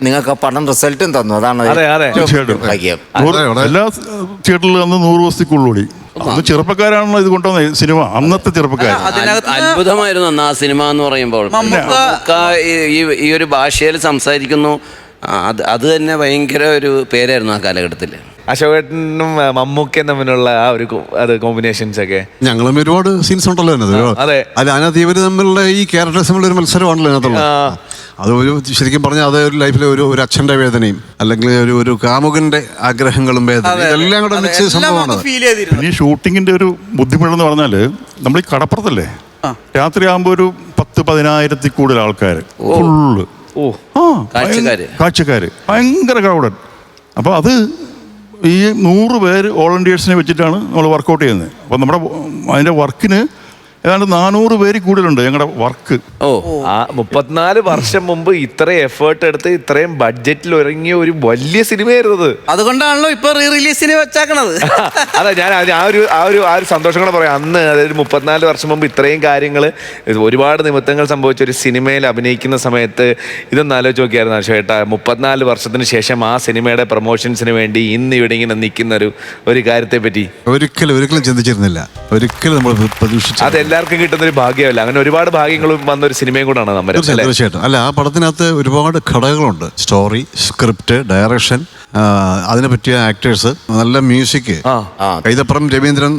നിങ്ങൾക്ക് ആ പടം റിസൾട്ടും തന്നു. അതാണ് തീർച്ചയായിട്ടും. ഭാഗ്യം. എല്ലാ തിയേറ്ററിലും അന്ന് 100 ദിവസത്തേക്കുള്ളൂടി. അന്ന് ചെറുപ്പക്കാരാണല്ലോ ഇത് കൊണ്ടുവന്നത് സിനിമ. അന്നത്തെ ചെറുപ്പക്കാർ അത്ഭുതമായിരുന്നു അന്ന് ആ സിനിമ എന്ന് പറയുമ്പോൾ. മമ്മൂക്ക ഈ ഒരു ഭാഷയിൽ സംസാരിക്കുന്നു. അത് തന്നെ ഭയങ്കര ഒരു പേരായിരുന്നു ആ കാലഘട്ടത്തിൽ. അശോകേട്ടനും മമ്മൂക്കയും തമ്മിലുള്ള ആ ഒരു കോമ്പിനേഷൻസ് ഒക്കെ ഞങ്ങളും ഒരുപാട് സീൻസ് ഉണ്ടല്ലോ അതിനകത്ത്. അതെ. അല്ല, അതിനകത്ത് ഇവർ തമ്മിലുള്ള ഈ ക്യാരക്ടേഴ്സ് തമ്മിലുള്ള ഒരു മത്സരമാണല്ലോ അതിനകത്തുള്ളത്. അത് ഒരു ശരിക്കും പറഞ്ഞാൽ അത് ഒരു ലൈഫിലെ ഒരു അച്ഛന്റെ വേദനയും അല്ലെങ്കിൽ ഒരു കാമുകന്റെ ആഗ്രഹങ്ങളും വേദനയും ഇതെല്ലാം കൂടെ മിക്സ് സംഭവമാണ്. ഈ ഷൂട്ടിങ്ങിന്റെ ഒരു ബുദ്ധിമുട്ടെന്ന് പറഞ്ഞാല് നമ്മൾ ഈ കടപ്പുറത്തല്ലേ, രാത്രിയാകുമ്പോ ഒരു 10,000-15,000 കൂടുതൽ ആൾക്കാർ ഫുള്ള് കാഴ്ചക്കാര് ഭയങ്കര ക്രൗഡഡ്. അപ്പോൾ അത് ഈ 100 പേര് വോളണ്ടിയേഴ്സിനെ വെച്ചിട്ടാണ് നമ്മൾ വർക്കൗട്ട് ചെയ്യുന്നത്. അപ്പോൾ നമ്മുടെ അതിൻ്റെ വർക്കിന് ഏതാണ്ട് 400 പേര് കൂടുതലുണ്ട് ഞങ്ങളുടെ വർക്ക്. 34 വർഷം മുമ്പ് ഇത്രയും എഫേർട്ട് എടുത്ത് ഇത്രയും ബഡ്ജറ്റിൽ ഒരുങ്ങിയ ഒരു വലിയ സിനിമയായിരുന്നത്. അതുകൊണ്ടാണല്ലോ ഇപ്പൊ റീ റിലീസിന് വെച്ചാക്കണത്. അതെ, ഞാൻ ആ ഒരു സന്തോഷം കൂടെ പറയാം. അന്ന് അതായത് 34 വർഷം മുമ്പ് ഇത്രയും കാര്യങ്ങൾ, ഒരുപാട് നിമിത്തങ്ങൾ സംഭവിച്ച ഒരു സിനിമയിൽ അഭിനയിക്കുന്ന സമയത്ത് ഇതൊന്ന് ആലോചിച്ച് നോക്കിയായിരുന്നു ചേട്ടാ. 34 വർഷത്തിന് ശേഷം ആ സിനിമയുടെ പ്രൊമോഷൻസിന് വേണ്ടി ഇന്ന് ഇവിടെ ഇങ്ങനെ നിൽക്കുന്ന ഒരു കാര്യത്തെ പറ്റി ഒരിക്കലും ചിന്തിച്ചിരുന്നില്ല. ഒരിക്കലും നമ്മൾ പ്രതീക്ഷിച്ചു. അതെല്ലാവർക്കും കിട്ടുന്ന ഒരു ഭാഗ്യമല്ല. അങ്ങനെ ഒരുപാട് ഭാഗ്യങ്ങളും വന്നൊരു സിനിമയും കൂടാണ് നമ്മൾ. തീർച്ചയായിട്ടും. അല്ല, ആ പടത്തിനകത്ത് ഒരുപാട് ഘടകങ്ങളുണ്ട്. സ്റ്റോറി, സ്ക്രിപ്റ്റ്, ഡയറക്ഷൻ, അതിനെ പറ്റിയ ആക്ടേഴ്സ്, നല്ല മ്യൂസിക്, കൈതപ്പുറം രവീന്ദ്രൻ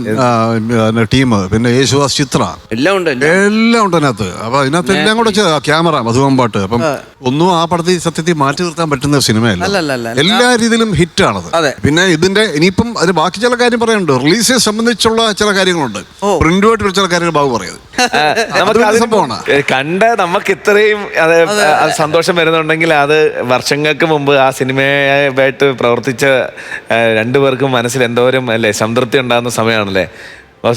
ടീം, പിന്നെ യേശുദാസ്, ചിത്ര, എല്ലാം ഉണ്ട് അതിനകത്ത്. അപ്പൊ അതിനകത്ത് എല്ലാം കൂടെ ക്യാമറ, മധുവമ്പാട്ട്. അപ്പം ഒന്നും ആ പടത്തിൽ സത്യത്തിൽ മാറ്റി നിർത്താൻ പറ്റുന്ന സിനിമയല്ല. എല്ലാ രീതിയിലും ഹിറ്റാണത്. പിന്നെ ഇതിന്റെ ഇനിയിപ്പം അതിന് ബാക്കി ചില കാര്യം പറയാനുണ്ട്. റിലീസിനെ സംബന്ധിച്ചുള്ള ചില കാര്യങ്ങളുണ്ട്. പ്രിന്റുമായിട്ടുള്ള ചില കാര്യങ്ങൾ ബാബു പറയുന്നത് കണ്ട് നമുക്ക് ഇത്രയും സന്തോഷം വരുന്നുണ്ടെങ്കിൽ അത് വർഷങ്ങൾക്ക് മുമ്പ് ആ സിനിമയായിട്ട് പ്രവർത്തിച്ച രണ്ടുപേർക്കും മനസ്സിൽ എന്തോരം അല്ലേ സംതൃപ്തി ഉണ്ടാകുന്ന സമയമാണല്ലേ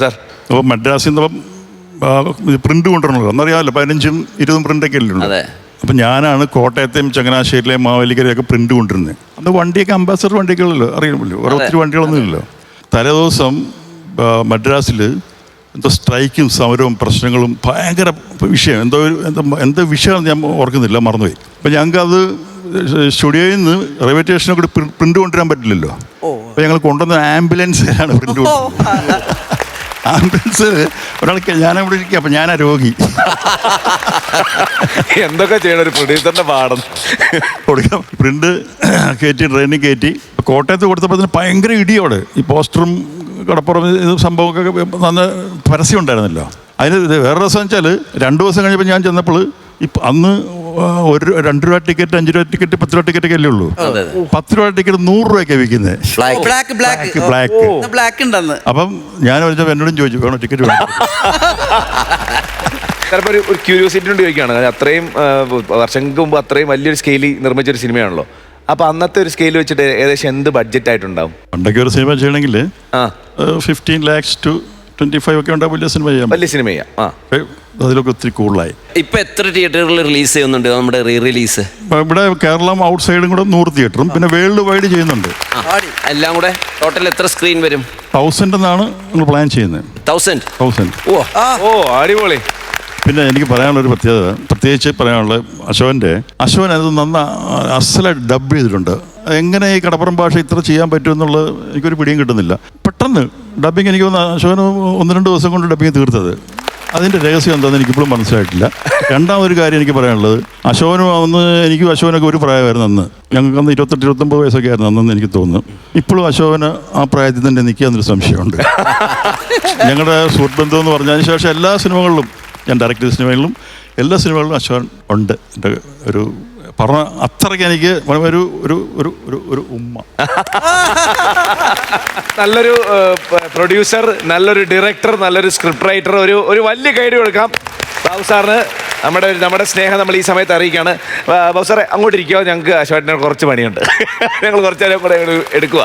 സാർ. അപ്പോൾ മദ്രാസിൽ നിന്ന് പ്രിന്റ് കൊണ്ടുവരണല്ലോ. അന്നറിയാമല്ലോ 15-20 പ്രിന്റൊക്കെ അല്ലേ. അപ്പം ഞാനാണ് കോട്ടയത്തെയും ചങ്ങനാശ്ശേരിയിലെയും മാവേലിക്കരയൊക്കെ പ്രിന്റ് കൊണ്ടിരുന്നത്. അന്ന് വണ്ടിയൊക്കെ അംബാസഡർ വണ്ടിയൊക്കെ ഉള്ളല്ലോ, അറിയാമല്ലോ. ഒത്തിരി വണ്ടികളൊന്നും ഇല്ലല്ലോ. തലേദിവസം മദ്രാസിൽ എന്തോ സ്ട്രൈക്കും സമരവും പ്രശ്നങ്ങളും ഭയങ്കര വിഷയം, എന്തോ വിഷയം ഞാൻ ഓർക്കുന്നില്ല, മറന്നുപോയി. അപ്പം ഞങ്ങൾക്കത് സ്റ്റുഡിയോയിൽ നിന്ന് റെയിൽവേ സ്റ്റേഷനെ കൂടി പ്രിന്റ് കൊണ്ടുവരാൻ പറ്റില്ലല്ലോ. അപ്പോൾ ഞങ്ങൾ കൊണ്ടുവന്ന ആംബുലൻസിലാണ് പ്രിന്റ് കൊണ്ടുവരുന്നത്. ആംബുലൻസ് ഒരാൾക്ക് ഞാനവിടെ ഇരിക്കുക. അപ്പം ഞാനാ രോഗി. എന്തൊക്കെ ചെയ്യണം ഒരു പ്രൊഡ്യൂസറിന്റെ പാഠം. കൊടുക്കാം. പ്രിന്റ് കയറ്റി ട്രെയിനിൽ കയറ്റി കോട്ടയത്ത് കൊടുത്തപ്പോൾ അതിന് ഭയങ്കര ഇടിയോടെ ഈ പോസ്റ്ററും കടപ്പുറം സംഭവമൊക്കെ നല്ല പരസ്യം ഉണ്ടായിരുന്നല്ലോ. അതിന് വേറെ രസം വെച്ചാൽ 2 ദിവസം കഴിഞ്ഞപ്പോൾ ഞാൻ ചെന്നപ്പോൾ അന്ന് 2 രൂപ ടിക്കറ്റ്, 5 രൂപ ടിക്കറ്റ്, 10 രൂപ ടിക്കറ്റ് അല്ലേ ഉള്ളൂ. 10 രൂപ ടിക്കറ്റ് 100 രൂപയ്ക്കാണ് വിൽക്കുന്നത്. ബ്ലാക്ക്. അപ്പം ഞാൻ എന്നോടും ചോദിച്ചു വേണോ ടിക്കറ്റ് വേണം. ചിലപ്പോൾ ഒരു ക്യൂരിയോസിറ്റി കൊണ്ട് ചോദിക്കുകയാണ്. അത്രയും വർഷങ്ങൾക്ക് മുമ്പ് അത്രയും വലിയൊരു സ്കെയിലിൽ നിർമ്മിച്ചൊരു സിനിമയാണല്ലോ. അപ്പൊ അന്നത്തെ ഒരു സ്കെയിൽ വെച്ചിട്ട് ഏകദേശം എന്ത് ബഡ്ജറ്റ് ആയിട്ടുണ്ടാവും? പണ്ടൊക്കെ ഒരു സിനിമ ചെയ്യണമെങ്കിൽ 15 lakhs to 25 ഒക്കെ ഉണ്ടാവും. വലിയ സിനിമ ചെയ്യാം. അതിലൊക്കെ ഒത്തിരി കൂടുതലായി. ഇപ്പൊ എത്ര തിയേറ്ററുകളിൽ റിലീസ് ചെയ്യുന്നുണ്ട് നമ്മുടെ റീ റിലീസ്? ഇവിടെ കേരളം ഔട്ട് സൈഡും കൂടെ 100 തിയേറ്ററും പിന്നെ വേൾഡ് വൈഡ് ചെയ്യുന്നുണ്ട്. എല്ലാം കൂടെ ടോട്ടൽ എത്ര സ്ക്രീൻ വരും? 1000 എന്നാണ് നമ്മൾ പ്ലാൻ ചെയ്യുന്നത്. 1000. ഓ അടിപൊളി. പിന്നെ എനിക്ക് പറയാനുള്ളൊരു പ്രത്യേകിച്ച് പറയാനുള്ളത് അശോകൻ അത് അസലായിട്ട് ഡബ് ചെയ്തിട്ടുണ്ട്. എങ്ങനെ ഈ കടപ്പുറം ഭാഷ ഇത്ര ചെയ്യാൻ പറ്റുമെന്നുള്ളത് എനിക്കൊരു പിടിയും കിട്ടുന്നില്ല. പെട്ടെന്ന് ഡബിങ് എനിക്ക് അശോകന് 1-2 ദിവസം കൊണ്ട് ഡബിങ് തീർത്തത്. അതിൻ്റെ രഹസ്യം എന്താണെന്ന് എനിക്കിപ്പോഴും മനസ്സിലായിട്ടില്ല. രണ്ടാമതൊരു കാര്യം എനിക്ക് പറയാനുള്ളത്, എനിക്കും അശോകനൊക്കെ ഒരു പ്രായമായിരുന്നു അന്ന്. ഞങ്ങൾക്ക് അന്ന് 28-29 വയസ്സൊക്കെ ആയിരുന്നു അന്നെന്ന് എനിക്ക് തോന്നുന്നു. ഇപ്പോഴും അശോകന് ആ പ്രായത്തിൽ തന്നെ നിൽക്കാന്നൊരു സംശയമുണ്ട്. ഞങ്ങളുടെ സുഹൃത്ത് ബന്ധം എന്ന് പറഞ്ഞതിന് ശേഷം എല്ലാ സിനിമകളിലും ഞാൻ ഡയറക്റ്റ് ചെയ്ത സിനിമകളിലും എല്ലാ സിനിമകളിലും അശോകൻ ഉണ്ട്. എൻ്റെ ഒരു പറഞ്ഞ അത്രയ്ക്ക് എനിക്ക് ഒരു ഉമ്മ. നല്ലൊരു പ്രൊഡ്യൂസർ, നല്ലൊരു ഡയറക്ടർ, നല്ലൊരു സ്ക്രിപ്റ്റ് റൈറ്റർ. ഒരു വലിയ ഗൈഡ് കൊടുക്കാം ബാബു സാറിന്. നമ്മുടെ സ്നേഹം നമ്മൾ ഈ സമയത്ത് അറിയിക്കുകയാണ്. ബാബു സാറെ അങ്ങോട്ട് ഇരിക്കുക, ഞങ്ങൾക്ക് അശോകനെ കുറച്ച് പണിയുണ്ട്. ഞങ്ങൾ കുറച്ച് നേരം കൂടെ എടുക്കുക.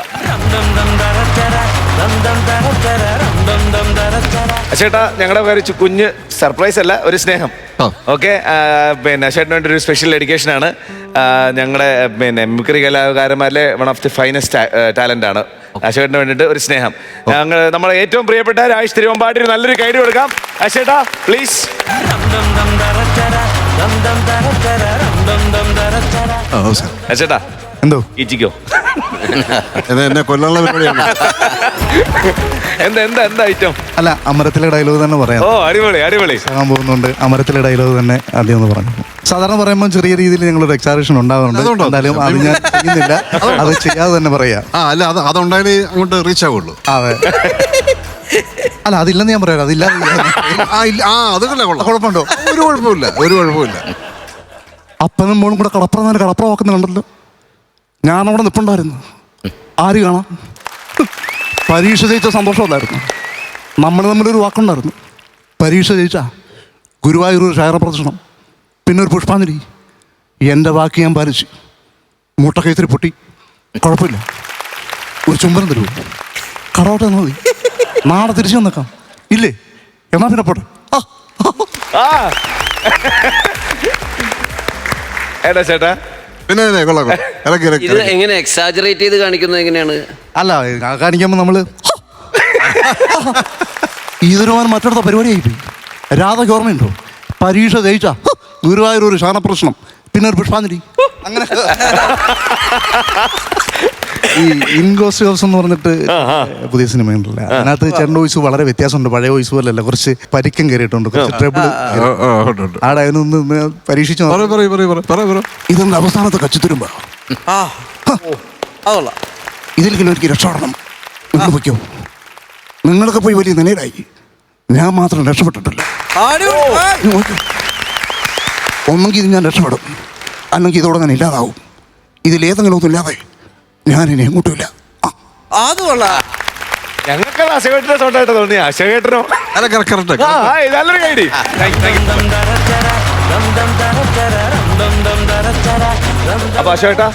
ചേട്ടാ ഞങ്ങളുടെ ഒരു കുഞ്ഞ് സർപ്രൈസ് അല്ല, ഒരു സ്നേഹം. ആ. ഓക്കെ, പിന്നെ ചേട്ടന് വേണ്ടി ഒരു സ്പെഷ്യൽ ഡെഡിക്കേഷൻ ആണ്. ഞങ്ങളുടെ പിന്നെ മിമിക്രി കലാകാരന്മാരിലെ one of the finest talent ആണ്. അശോകന് വേണ്ടിയിട്ട് ഒരു സ്നേഹം. നമ്മളെ ഏറ്റവും പ്രിയപ്പെട്ട രാജ് തിരുവമ്പാടി നല്ലൊരു കൈഡി കൊടുക്കാം. അശേട്ടാ പ്ലീസ്. അശേട്ടാ എന്തോ ഇച്ചിക്കോ. എന്നെ കൊല്ലാനുള്ള പരിപാടിയാണ്. എന്താ ഐറ്റം? അല്ല, അമരത്തിലെ ഡയലോഗ് തന്നെ പറയാം. ഓ അടിപൊളി അടിപൊളി. ആകാൻ പോകുന്നുണ്ട്. അമരത്തിലെ ഡയലോഗ് തന്നെ ആദ്യം ഒന്ന് പറഞ്ഞു. സാധാരണ പറയുമ്പോൾ ചെറിയ രീതിയിൽ ഞങ്ങളൊരു എക്സാറേഷൻ ഉണ്ടാകുന്നുണ്ട്. എന്തായാലും അത് ഞാൻ ചെയ്യുന്നില്ല, അത് ചെയ്യാതെ തന്നെ പറയാം. അല്ല അതുണ്ടായാലേ അങ്ങോട്ട് റീച്ച് ആവുള്ളൂ. അതെ. അല്ല, അതില്ലെന്ന് ഞാൻ പറയാം. അതില്ല, അതൊക്കെ കുഴപ്പമുണ്ടോ? ഒരു കുഴപ്പമില്ല. അപ്പനും മോളും കൂടെ കടപ്പുറ വാക്കുന്ന കണ്ടല്ലോ. ഞാനവിടെ നിൽപ്പുണ്ടായിരുന്നു. ആര് കാണാം? പരീക്ഷ ജയിച്ച സന്തോഷമല്ലായിരുന്നു. നമ്മൾ തമ്മിലൊരു വാക്കുണ്ടായിരുന്നു. പരീക്ഷ ജയിച്ച ഗുരുവായൂർ ഒരു ക്ഷേത്ര പ്രദർശനം, പിന്നെ ഒരു പുഷ്പാഞ്ജലി. എൻ്റെ വാക്ക് ഞാൻ പാലിച്ചു. മൂട്ടക്കൈത്തിരി പൊട്ടി, കുഴപ്പമില്ല. ഒരു ചുംബനം തരൂ, കടോട്ടെ എന്നാൽ മതി. നാളെ തിരിച്ചു വന്നേക്കാം. ഇല്ലേ? എന്നാ പിന്നെ പോട്ടെ. ഏട്ടാ ചേട്ടാ പിന്നെ കൊള്ളാം. ഇത് എങ്ങനെ എക്സാജറേറ്റ് ചെയ്ത് കാണിക്കുന്നത് എങ്ങനെയാണ്? അല്ല, കാണിക്കുമ്പോൾ നമ്മൾ ഇതൊരു മറ്റടുത്ത പരിപാടിയായിപ്പോയി. രാധയ്ക്ക് ഓർമ്മയുണ്ടോ? പരീക്ഷ ജയിച്ച ഗുരുവായൂർ ഒരു ശാനപ്രശ്നം, പിന്നെ ഒരു പുഷ്പാഞ്ജലി. അങ്ങനെ ഈ ഇൻഗോസ് ഹൗസ് എന്ന് പറഞ്ഞിട്ട് പുതിയ സിനിമ ഉണ്ടല്ലോ, അതിനകത്ത് ചേട്ടൻ്റെ വോയിസ് വളരെ വ്യത്യാസമുണ്ട്. പഴയ വോയിസ് പോലല്ല, കുറച്ച് പരിക്കം കയറിയിട്ടുണ്ട്, കുറച്ച് ട്രബിൾ. ആടെ അതിനൊന്ന് പരീക്ഷിച്ചു. ഇതെന്താ അവസാനത്തെ കച്ചിത്തുരുമ്പ? ഇതിലെങ്കിലും എനിക്ക് രക്ഷപ്പെടണം. നിങ്ങൾ വയ്ക്കോ? നിങ്ങളൊക്കെ പോയി വലിയ നിലയിലായി, ഞാൻ മാത്രം രക്ഷപ്പെട്ടിട്ടില്ല. ഒന്നെങ്കിൽ ഇത് ഞാൻ രക്ഷപ്പെടും, അല്ലെങ്കിൽ ഇതോടെ ഞാൻ ഇല്ലാതാവും. ഇതിലേതെങ്കിലും ഒന്നും ഇല്ലാതെ ഞാനിനി എങ്ങോട്ടുമില്ല. ഞങ്ങൾക്ക് അശോകേട്ടനെ തൊട്ടായിട്ട് തോന്നി. അശോകേട്ടനോ? നല്ലൊരു കൈഡി. അപ്പൊ അശോകേട്ടാ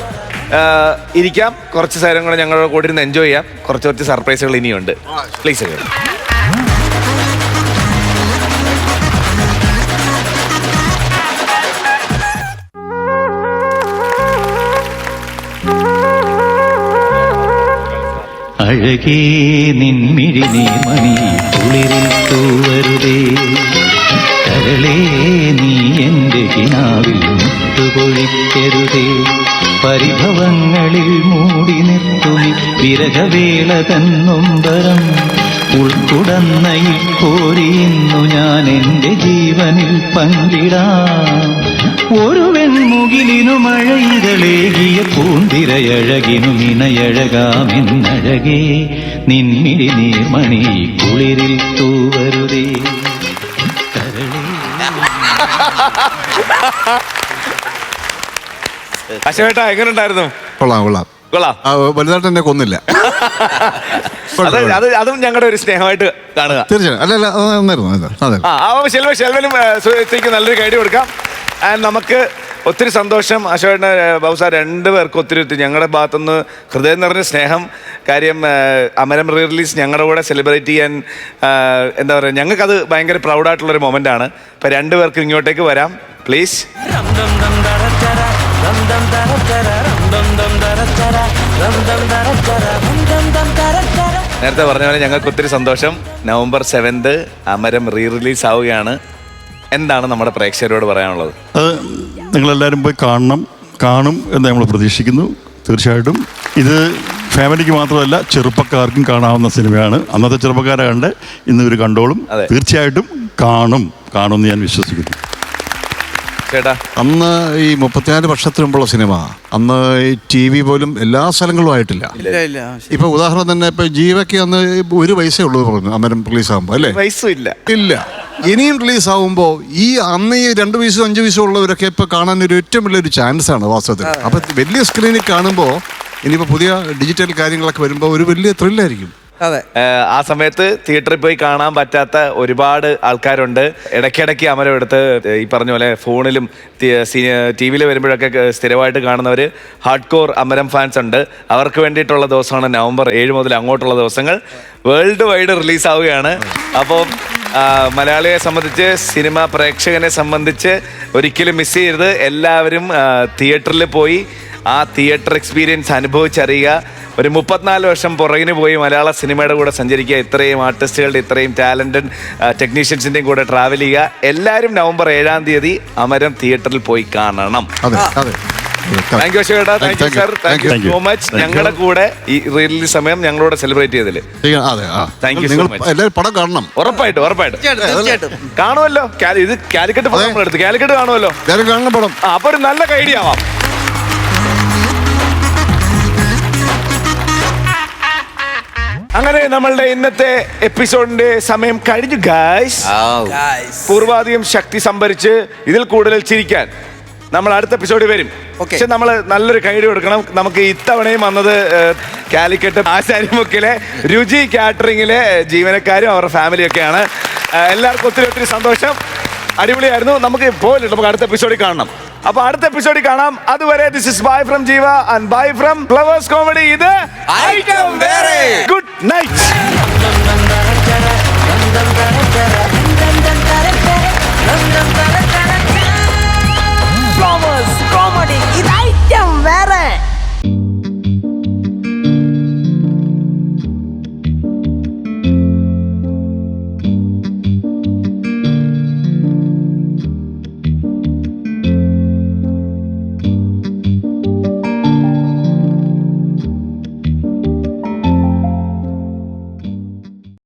ഇരിക്കാം, കുറച്ച് നേരം കൂടെ ഞങ്ങളുടെ കൂടെ ഇരുന്ന് എൻജോയ് ചെയ്യാം. കുറച്ച് സർപ്രൈസുകൾ ഇനിയുണ്ട്. പ്ലീസ്. അഴകേ നിൻമിഴി നീർമണി കുളിരിൽ തൂവരുതേ, കരളേ നീ എൻ്റെ കിനാവിൽ മുട്ടുപൊഴിക്കരുതേ, പരിഭവങ്ങളിൽ മൂടി നിർത്തുമി വിരഹവേള തന്നൊമ്പരം, ഉൾക്കുടന്നയിൽ കോരിയുന്നു ഞാൻ എൻ്റെ ജീവനിൽ പങ്കിടാം. ഒരു വെൺമുകിലിനു മഴയിതളേകിയ പൂന്തിരയഴകിനു മിനയഴകാമെന്നഴകേ, നിൻമിഴി നീർമണി കുളിരിൽ തൂവരുതേ, കരളേ. അശോകേട്ടാ എങ്ങനെ ഉണ്ടായിരുന്നു? കൊള്ളാം. വലുതായിട്ട് എന്നെ കൊന്നില്ല. അതും ഞങ്ങളുടെ ഒരു സ്നേഹമായിട്ട് കാണുക. തീർച്ചയായും. ഷെൽവനും നല്ലൊരു കൈഡി കൊടുക്കാം. ആൻഡ് നമുക്ക് ഒത്തിരി സന്തോഷം. അശോകേട്ടന്, ബാബു സാർ, രണ്ടുപേർക്കും ഒത്തിരി ഞങ്ങളുടെ ഭാഗത്തുനിന്ന് ഹൃദയം നിറഞ്ഞ സ്നേഹം. കാര്യം അമരം റീ റിലീസ് ഞങ്ങളുടെ കൂടെ സെലിബ്രേറ്റ് ചെയ്യാൻ എന്താ പറയുക, ഞങ്ങൾക്കത് ഭയങ്കര പ്രൗഡായിട്ടുള്ളൊരു മൊമെൻ്റാണ്. അപ്പം രണ്ടുപേർക്കും ഇങ്ങോട്ടേക്ക് വരാം പ്ലീസ്. നേരത്തെ പറഞ്ഞ പോലെ ഞങ്ങൾക്ക് ഒത്തിരി സന്തോഷം. November 7th Amaram re release ആവുകയാണ്. എന്താണ് നമ്മുടെ പ്രേക്ഷകരോട് പറയാനുള്ളത്? അത് നിങ്ങളെല്ലാവരും പോയി കാണും എന്ന് നമ്മൾ പ്രതീക്ഷിക്കുന്നു. തീർച്ചയായിട്ടും ഇത് ഫാമിലിക്ക് മാത്രമല്ല ചെറുപ്പക്കാർക്കും കാണാവുന്ന സിനിമയാണ്. അന്നത്തെ ചെറുപ്പക്കാരെ കണ്ട് ഇന്ന് ഇവർ കണ്ടോളും. തീർച്ചയായിട്ടും കാണുമെന്ന് ഞാൻ വിശ്വസിക്കുന്നു. ചേട്ടാ, അന്ന് ഈ 34 വർഷത്തിന് മുമ്പുള്ള സിനിമ, അന്ന് ഈ TV പോലും എല്ലാ സ്ഥലങ്ങളിലും ആയിട്ടില്ല. ഇപ്പൊ ഉദാഹരണം തന്നെ ഇപ്പൊ ജീവയ്ക്ക് അന്ന് 1 വയസ്സേ ഉള്ളൂ പറഞ്ഞു അമരം റിലീസ് ആകുമ്പോ, അല്ലേ? വയസ്സും ഇല്ല. ഇനിയും റിലീസ് ആകുമ്പോ ഈ അന്ന് ഈ 2 വയസ്സും 5 വയസ്സും ഉള്ളവരൊക്കെ ഇപ്പൊ കാണാൻ ഒരു ഏറ്റവും വലിയൊരു ചാൻസ് ആണ് വാസ്തവത്തിൽ. അപ്പൊ വലിയ സ്ക്രീനിൽ കാണുമ്പോ ഇനിയിപ്പോ പുതിയ ഡിജിറ്റൽ കാര്യങ്ങളൊക്കെ വരുമ്പോ ഒരു വലിയ ത്രില്ലായിരിക്കും. അതെ. ആ സമയത്ത് തിയേറ്ററിൽ പോയി കാണാൻ പറ്റാത്ത ഒരുപാട് ആൾക്കാരുണ്ട്. ഇടയ്ക്കിടയ്ക്ക് അമരം എടുത്ത് ഈ പറഞ്ഞ പോലെ ഫോണിലും ടി വിയിൽ വരുമ്പോഴൊക്കെ സ്ഥിരമായിട്ട് കാണുന്നവർ ഹാർഡ് കോർ അമരം ഫാൻസ് ഉണ്ട്. അവർക്ക് വേണ്ടിയിട്ടുള്ള ദിവസമാണ് നവംബർ 7 മുതൽ അങ്ങോട്ടുള്ള ദിവസങ്ങൾ. വേൾഡ് വൈഡ് റിലീസാവുകയാണ്. അപ്പോൾ മലയാളിയെ സംബന്ധിച്ച്, സിനിമ പ്രേക്ഷകനെ സംബന്ധിച്ച് ഒരിക്കലും മിസ് ചെയ്യരുത്. എല്ലാവരും തിയേറ്ററിൽ പോയി ആ തിയേറ്റർ എക്സ്പീരിയൻസ് അനുഭവിച്ചറിയുക. ഒരു 34 വർഷം പുറകിന് പോയി മലയാള സിനിമയുടെ കൂടെ സഞ്ചരിക്കുക. ഇത്രയും ആർട്ടിസ്റ്റുകളുടെ, ഇത്രയും ടാലന്റഡ് ടെക്നീഷ്യൻസിൻ്റെയും കൂടെ ട്രാവൽ ചെയ്യുക. എല്ലാവരും നവംബർ 7-ാം തീയതി അമരം തിയേറ്ററിൽ പോയി കാണണം. താങ്ക് യു അശോകേട്ടാ, thank you sir, thank you so much. ഞങ്ങളുടെ കൂടെ ഈ റിലീസ് സമയം ഞങ്ങളോട് സെലിബ്രേറ്റ് ചെയ്തതിൽ താങ്ക് യു സോ മച്ച്. എല്ലാവരും പടം കാണണം. ഉറപ്പായിട്ടും ഉറപ്പായിട്ടും തീർച്ചയായിട്ടും കാണുമല്ലോ. ഇത് കാലിക്കറ്റ് പടം എടുത്ത് കാലിക്കറ്റ് കാണുമല്ലോ. കാണണം പടം. അപ്പൊ ഒരു നല്ല ഐഡിയ ആവാം. അങ്ങനെ നമ്മളുടെ ഇന്നത്തെ എപ്പിസോഡിന്റെ സമയം കഴിഞ്ഞു ഗായ്സ്. പൂർവാധികം ശക്തി സംഭരിച്ച് ഇതിൽ കൂടുതൽ ചിരിക്കാൻ നമ്മൾ അടുത്ത എപ്പിസോഡിൽ വരും. പക്ഷെ നമ്മൾ നല്ലൊരു കൈഡി കൊടുക്കണം. നമുക്ക് ഇത്തവണയും വന്നത് കാലിക്കറ്റ് ആശാരിമുക്കിലെ രുചി കാറ്ററിംഗിലെ ജീവനക്കാരും അവരുടെ ഫാമിലിയൊക്കെയാണ്. എല്ലാവർക്കും ഒത്തിരി ഒത്തിരി സന്തോഷം. അടിപൊളിയായിരുന്നു. നമുക്ക് പോയില്ല, നമുക്ക് അടുത്ത എപ്പിസോഡിൽ കാണണം. അപ്പൊ അടുത്ത എപ്പിസോഡിൽ കാണാം. അതുവരെ ദിസ് ഇസ് ബൈ ഫ്രം ജീവ and bye from flowers comedy. ഇത് ഗുഡ് നൈറ്റ്.